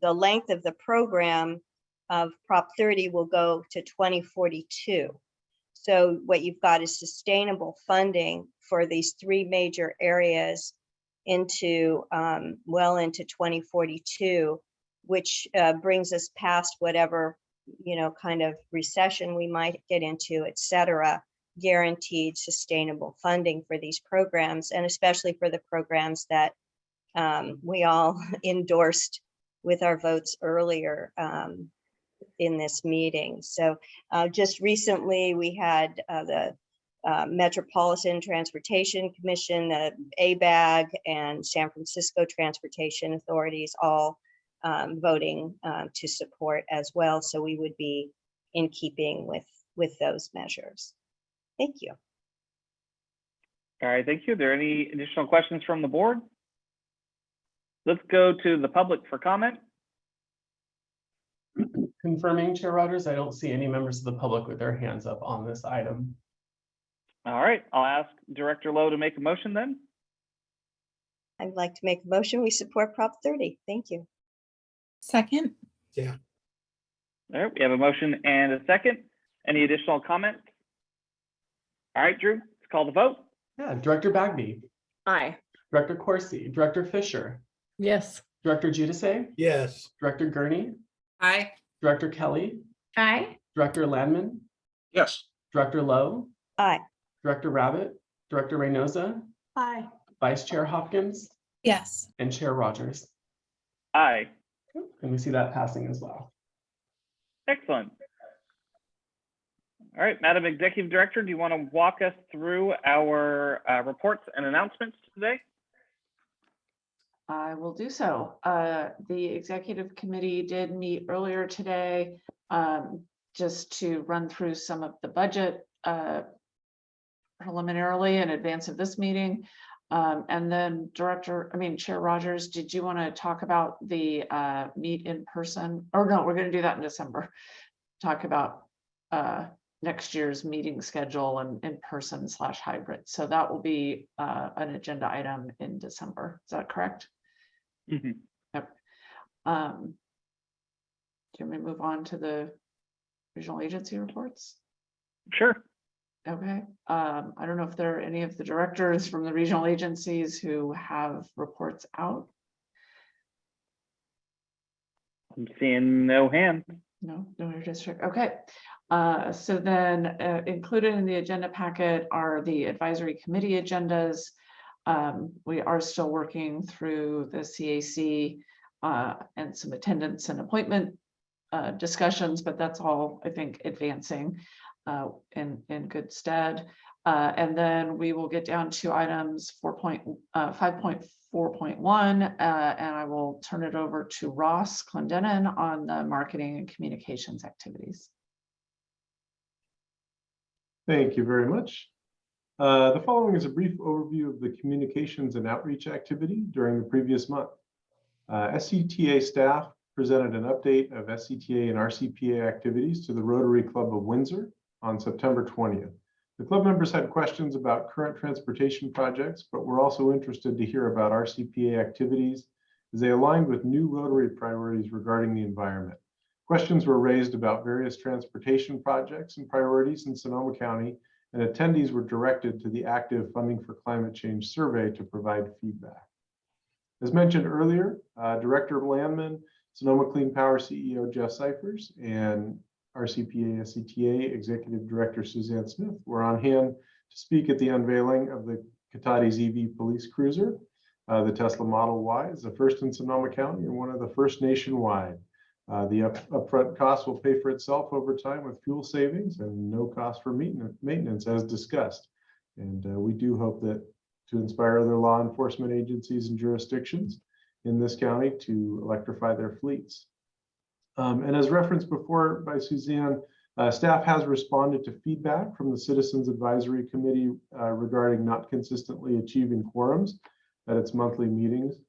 U: length of the program of Prop 30 will go to 2042. So what you've got is sustainable funding for these three major areas into well into 2042, which brings us past whatever, you know, kind of recession we might get into, et cetera, guaranteed sustainable funding for these programs, and especially for the programs that we all endorsed with our votes earlier in this meeting. So just recently we had the Metropolitan Transportation Commission, the ABAG, and San Francisco Transportation Authorities all voting to support as well. So we would be in keeping with those measures. Thank you.
D: All right, thank you. Are there any additional questions from the board? Let's go to the public for comment.
A: Confirming, Chair Rogers, I don't see any members of the public with their hands up on this item.
D: All right, I'll ask Director Lowe to make a motion then.
U: I'd like to make a motion. We support Prop 30. Thank you.
R: Second.
P: Yeah.
D: All right, we have a motion and a second. Any additional comments? All right, Drew, let's call the vote.
A: Yeah, Director Bagby,
B: Aye.
A: Director Corsi, Director Fisher,
E: Yes.
A: Director Giudice,
P: Yes.
A: Director Gurney,
I: Aye.
A: Director Kelly,
S: Aye.
A: Director Landman,
Q: Yes.
A: Director Lowe,
U: Aye.
A: Director Rabbit, Director Reynosa,
H: Aye.
A: Vice Chair Hopkins,
R: Yes.
A: and Chair Rogers.
D: Aye.
A: And we see that passing as well.
D: Excellent. All right, Madam Executive Director, do you want to walk us through our reports and announcements today?
F: I will do so. The executive committee did meet earlier today, just to run through some of the budget preliminarily in advance of this meeting. And then Chair Rogers, did you want to talk about the meet in person? Or no, we're going to do that in December. Talk about next year's meeting schedule and in person / hybrid. So that will be an agenda item in December. Is that correct?
D: Mm-hmm.
F: Yep. Do you want me to move on to the regional agency reports?
D: Sure.
F: Okay. I don't know if there are any of the directors from the regional agencies who have reports out.
D: I'm seeing no hands.
F: No district. Okay. So then included in the agenda packet are the advisory committee agendas. We are still working through the CAC and some attendance and appointment discussions, but that's all, I think, advancing in good stead. And then we will get down to items 5.4.1, and I will turn it over to Ross Clendenin on the marketing and communications activities.
N: Thank you very much. The following is a brief overview of the communications and outreach activity during the previous month. SCTA staff presented an update of SCTA and RCPA activities to the Rotary Club of Windsor on September 20th. The club members had questions about current transportation projects, but were also interested to hear about RCPA activities as they aligned with new Rotary priorities regarding the environment. Questions were raised about various transportation projects and priorities in Sonoma County, and attendees were directed to the active Funding for Climate Change survey to provide feedback. As mentioned earlier, Director Landman, Sonoma Clean Power CEO Jeff Cyphers, and RCPA SCTA Executive Director Suzanne Smith were on hand to speak at the unveiling of the Catady's EV police cruiser. The Tesla Model Y is the first in Sonoma County and one of the first nationwide. The upfront cost will pay for itself over time with fuel savings and no cost for maintenance as discussed. And we do hope that to inspire other law enforcement agencies and jurisdictions in this county to electrify their fleets. And as referenced before by Suzanne, staff has responded to feedback from the Citizens Advisory Committee regarding not consistently achieving quorums at its monthly meetings.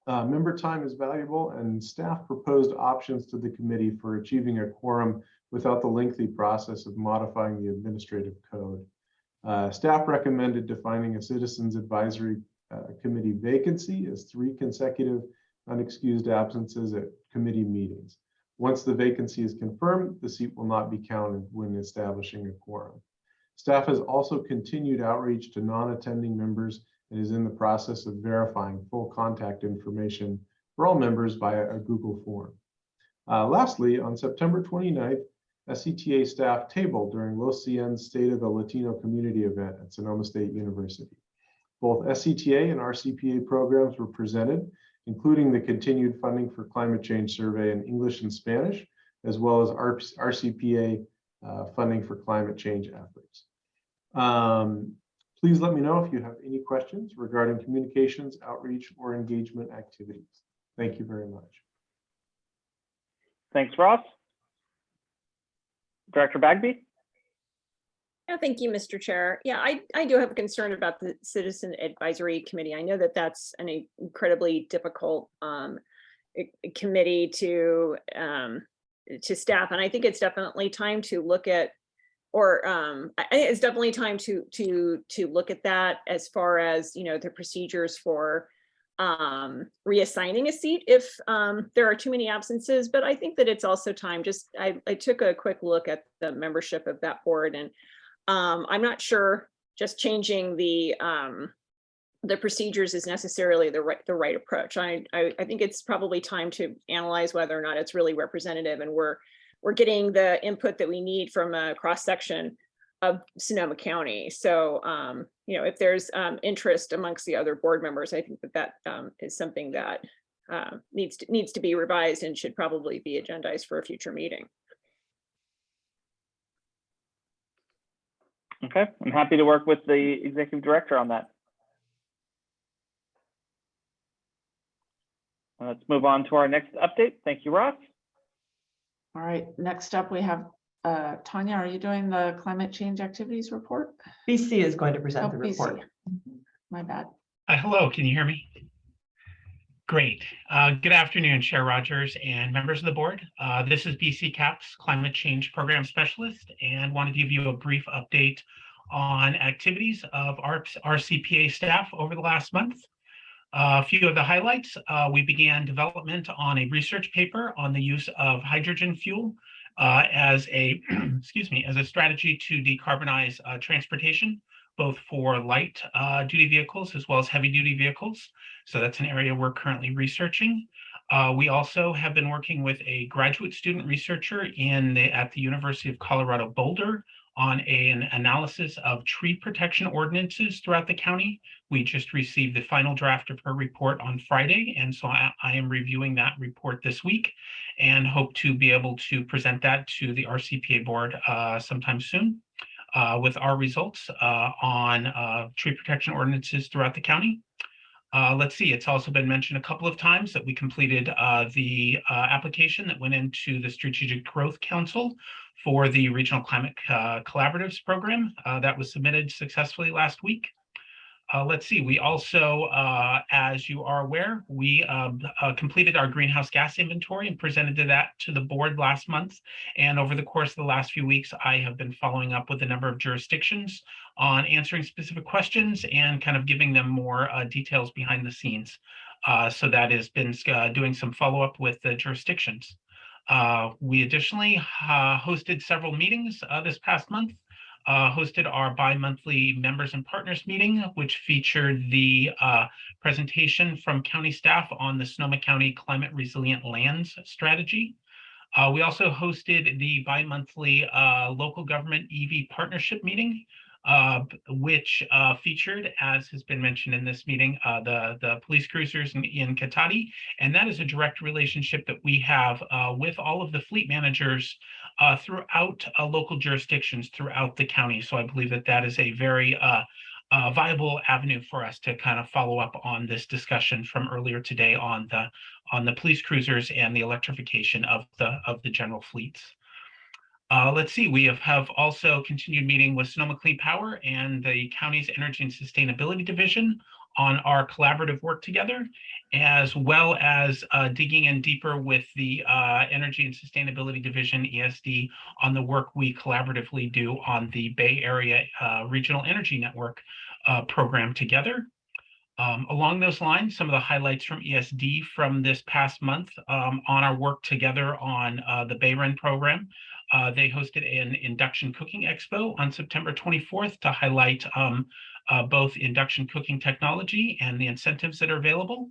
N: Member time is valuable, and staff proposed options to the committee for achieving a quorum without the lengthy process of modifying the administrative code. Staff recommended defining a Citizens Advisory Committee vacancy as 3 consecutive unexcused absences at committee meetings. Once the vacancy is confirmed, the seat will not be counted when establishing a quorum. Staff has also continued outreach to non-attending members and is in the process of verifying full contact information for all members via a Google form. Lastly, on September 29th, SCTA staff tabled during Los Cien's State of the Latino Community event at Sonoma State University. Both SCTA and RCPA programs were presented, including the continued Funding for Climate Change survey in English and Spanish, as well as RCPA funding for climate change efforts. Please let me know if you have any questions regarding communications, outreach, or engagement activities. Thank you very much.
D: Thanks, Ross. Director Bagby?
B: Yeah, thank you, Mr. Chair. Yeah, I do have a concern about the Citizen Advisory Committee. I know that that's an incredibly difficult committee to staff, and I think it's definitely time to look at, I think it's definitely time to look at that as far as, you know, the procedures for reassigning a seat if there are too many absences. But I think that it's also time, I took a quick look at the membership of that board, and I'm not sure just changing the procedures is necessarily the right approach. I think it's probably time to analyze whether or not it's really representative, and we're getting the input that we need from a cross section of Sonoma County. So, you know, if there's interest amongst the other board members, I think that is something that needs to be revised and should probably be agendized for a future meeting.
D: Okay, I'm happy to work with the executive director on that. Let's move on to our next update. Thank you, Ross.
F: All right, next up we have Tanya, are you doing the climate change activities report?
O: BC is going to present
F: Oh,
O: the
F: BC.
O: report.
F: My bad.
K: Hello, can you hear me? Great. Good afternoon, Chair Rogers and members of the board. This is BC CAP's Climate Change Program Specialist, and want to give you a brief update on activities of our RCPA staff over the last month. A few of the highlights, we began development on a research paper on the use of hydrogen fuel as a, excuse me, as a strategy to decarbonize transportation, both for light duty vehicles as well as heavy duty vehicles. So that's an area we're currently researching. We also have been working with a graduate student researcher at the University of Colorado Boulder on an analysis of tree protection ordinances throughout the county. We just received the final draft of her report on Friday, and so I am reviewing that report this week and hope to be able to present that to the RCPA board sometime soon with our results on tree protection ordinances throughout the county. Let's see, it's also been mentioned a couple of times that we completed the application that went into the Strategic Growth Council for the Regional Climate Collaboratives program that was submitted successfully last week. Let's see, we also, as you are aware, we completed our greenhouse gas inventory and presented that to the board last month. And over the course of the last few weeks, I have been following up with a number of jurisdictions on answering specific questions and kind of giving them more details behind the scenes. So that has been doing some follow-up with the jurisdictions. We additionally hosted several meetings this past month. Hosted our bi-monthly members and partners meeting, which featured the presentation from county staff on the Sonoma County Climate Resilient Lands Strategy. We also hosted the bi-monthly local government EV partnership meeting, which featured, as has been mentioned in this meeting, the police cruisers in Katati. And that is a direct relationship that we have with all of the fleet managers throughout local jurisdictions throughout the county. So I believe that that is a very viable avenue for us to kind of follow up on this discussion from earlier today on the police cruisers and the electrification of the general fleets. Let's see, we have also continued meeting with Sonoma Clean Power and the county's Energy and Sustainability Division on our collaborative work together, as well as digging in deeper with the Energy and Sustainability Division, ESD, on the work we collaboratively do on the Bay Area Regional Energy Network program together. Along those lines, some of the highlights from ESD from this past month on our work together on the Bay Ren program. They hosted an induction cooking expo on September 24th to highlight both induction cooking technology and the incentives that are available.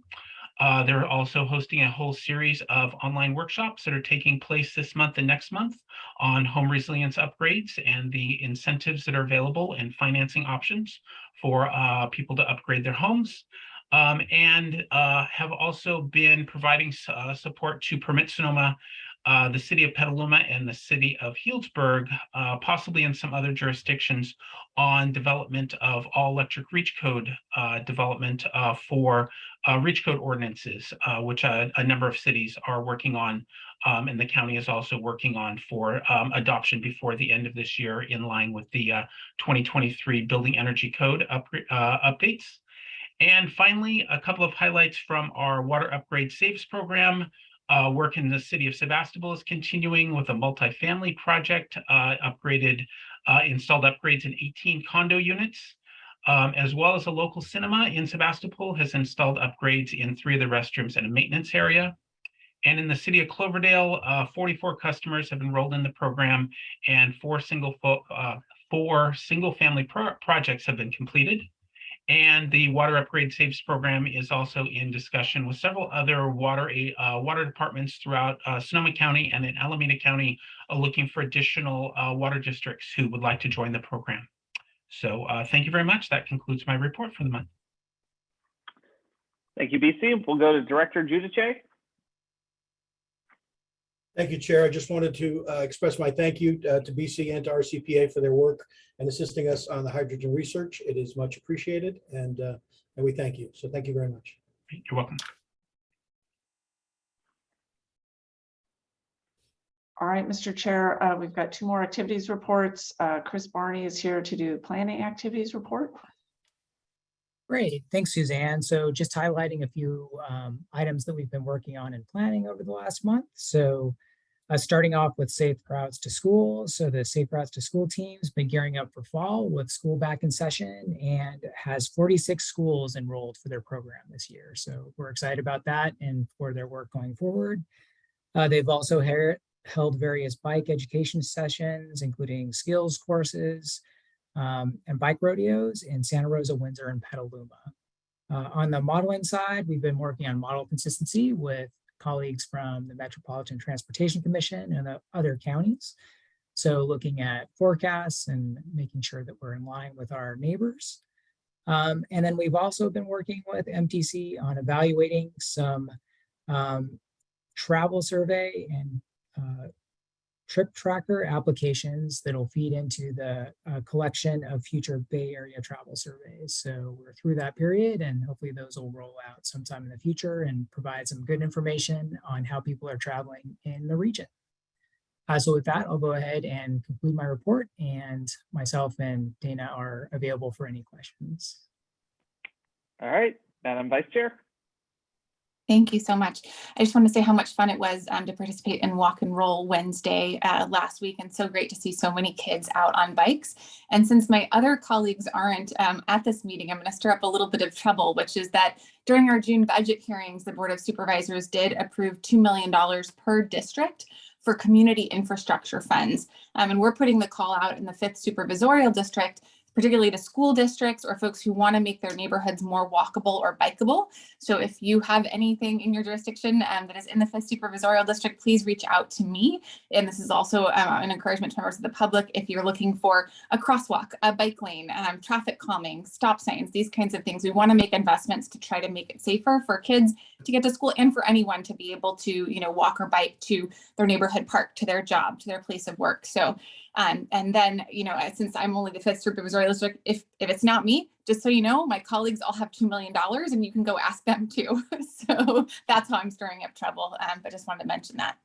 K: They're also hosting a whole series of online workshops that are taking place this month and next month on home resilience upgrades and the incentives that are available and financing options for people to upgrade their homes. And have also been providing support to Permit Sonoma, the city of Petaluma and the city of Healdsburg, possibly in some other jurisdictions, on development of all electric reach code development for reach code ordinances, which a number of cities are working on, and the county is also working on for adoption before the end of this year, in line with the 2023 Building Energy Code updates. And finally, a couple of highlights from our Water Upgrade Saves program. Work in the city of Sebastopol is continuing with a multifamily project, installed upgrades in 18 condo units, as well as a local cinema in Sebastopol has installed upgrades in 3 of the restrooms and a maintenance area. And in the city of Cloverdale, 44 customers have enrolled in the program, and 4 single-family projects have been completed. And the Water Upgrade Saves program is also in discussion with several other water departments throughout Sonoma County and in Alameda County, looking for additional water districts who would like to join the program. So thank you very much. That concludes my report for the month.
D: Thank you, BC. We'll go to Director Giudice.
P: Thank you, Chair. I just wanted to express my thank you to BC and to RCPA for their work and assisting us on the hydrogen research. It is much appreciated, and we thank you. So thank you very much.
K: You're welcome.
F: All right, Mr. Chair, we've got 2 more activities reports. Chris Barney is here to do planning activities report.
L: Great, thanks, Suzanne. So just highlighting a few items that we've been working on and planning over the last month. So starting off with Safe Routes to School. So the Safe Routes to School team's been gearing up for fall with school back in session and has 46 schools enrolled for their program this year. So we're excited about that and for their work going forward. They've also held various bike education sessions, including skills courses and bike rodeos in Santa Rosa, Windsor, and Petaluma. On the modeling side, we've been working on model consistency with colleagues from the Metropolitan Transportation Commission and the other counties. So looking at forecasts and making sure that we're in line with our neighbors. And then we've also been working with MTC on evaluating some travel survey and trip tracker applications that'll feed into the collection of future Bay Area travel surveys. So we're through that period and hopefully those will roll out sometime in the future and provide some good information on how people are traveling in the region. So with that, I'll go ahead and conclude my report, and myself and Dana are available for any questions.
D: All right, Madam Vice Chair.
R: Thank you so much. I just want to say how much fun it was to participate in Walk and Roll Wednesday last week, and so great to see so many kids out on bikes. And since my other colleagues aren't at this meeting, I'm going to stir up a little bit of trouble, which is that during our June budget hearings, the Board of Supervisors did approve $2 million per district for community infrastructure funds. And we're putting the call out in the 5th Supervisorial District, particularly to school districts or folks who want to make their neighborhoods more walkable or bikeable. So if you have anything in your jurisdiction that is in the 5th Supervisorial District, please reach out to me. And this is also an encouragement to members of the public if you're looking for a crosswalk, a bike lane, traffic calming, stop signs, these kinds of things. We want to make investments to try to make it safer for kids to get to school and for anyone to be able to, walk or bike to their neighborhood park, to their job, to their place of work. So and then, since I'm only the 5th Supervisorial District, if it's not me, just so you know, my colleagues all have $2 million and you can go ask them too. So that's how I'm stirring up trouble, but just wanted to mention that.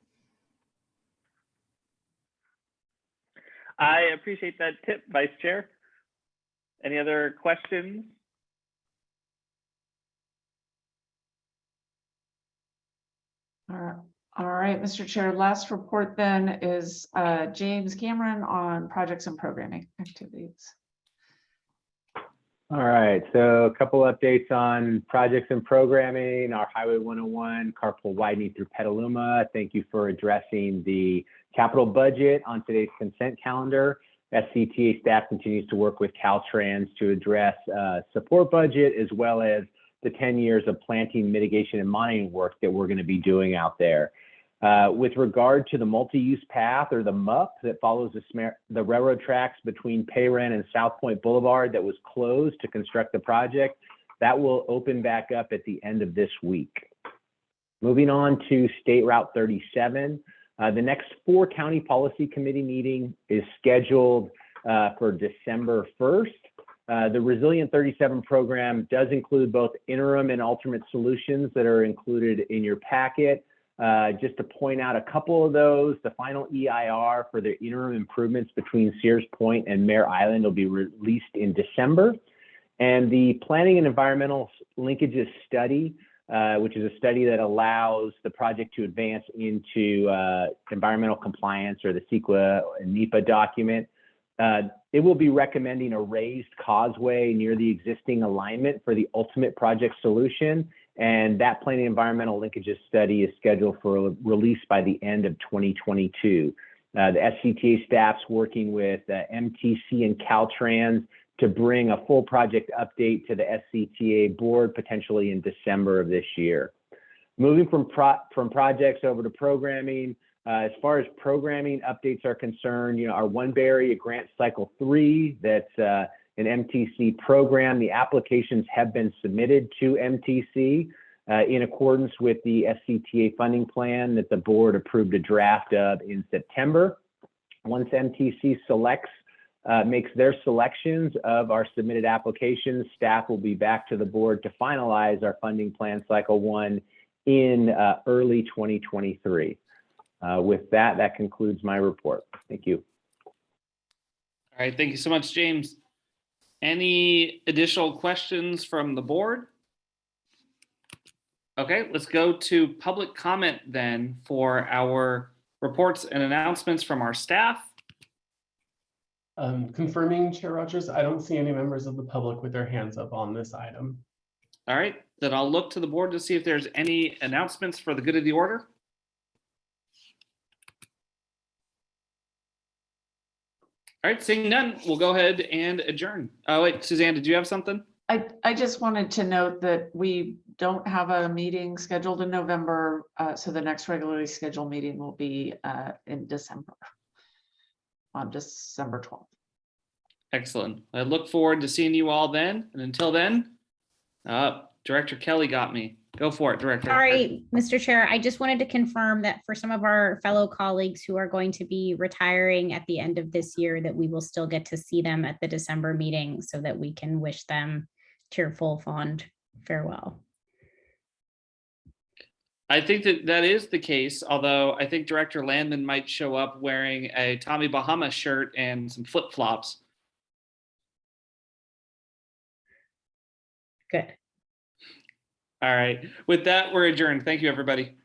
D: I appreciate that tip, Vice Chair. Any other questions?
F: All right, Mr. Chair, last report then is James Cameron on projects and programming activities.
G: All right, so a couple updates on projects and programming. Our Highway 101 carpool widening through Petaluma. Thank you for addressing the capital budget on today's consent calendar. SCTA staff continues to work with Caltrans to address support budget as well as the 10 years of planting, mitigation, and monitoring work that we're going to be doing out there. With regard to the multi-use path, or the MUP, that follows the railroad tracks between Payren and South Point Boulevard that was closed to construct the project, that will open back up at the end of this week. Moving on to State Route 37, the next 4 County Policy Committee meeting is scheduled for December 1st. The Resilient 37 program does include both interim and alternate solutions that are included in your packet. Just to point out a couple of those, the final EIR for the interim improvements between Sears Point and Mare Island will be released in December. And the Planning and Environmental Linkages Study, which is a study that allows the project to advance into environmental compliance, or the CEQA and NEPA document. It will be recommending a raised causeway near the existing alignment for the ultimate project solution. And that planning environmental linkages study is scheduled for release by the end of 2022. The SCTA staff's working with MTC and Caltrans to bring a full project update to the SCTA board, potentially in December of this year. Moving from projects over to programming, as far as programming updates are concerned, our One Bay Area Grant Cycle 3, that's an MTC program. The applications have been submitted to MTC. in accordance with the SCTA funding plan that the board approved a draft of in September. Once MTC makes their selections of our submitted applications, staff will be back to the board to finalize our funding plan cycle 1 in early 2023. With that, that concludes my report. Thank you.
C: All right, thank you so much, James. Any additional questions from the board? Okay, let's go to public comment then for our reports and announcements from our staff.
A: Confirming, Chair Rogers, I don't see any members of the public with their hands up on this item.
C: All right, then I'll look to the board to see if there's any announcements for the good of the order. All right, seeing none, we'll go ahead and adjourn. Oh wait, Suzanne, did you have something?
F: I just wanted to note that we don't have a meeting scheduled in November, so the next regularly scheduled meeting will be in December, on December 12th.
C: Excellent. I look forward to seeing you all then. And until then, Director Kelly got me. Go for it, Director.
S: Sorry, Mr. Chair, I just wanted to confirm that for some of our fellow colleagues who are going to be retiring at the end of this year, that we will still get to see them at the December meeting so that we can wish them cheerful, fond farewell.
C: I think that is the case, although I think Director Landman might show up wearing a Tommy Bahama shirt and some flip-flops.
S: Good.
C: All right. With that, we're adjourned. Thank you, everybody.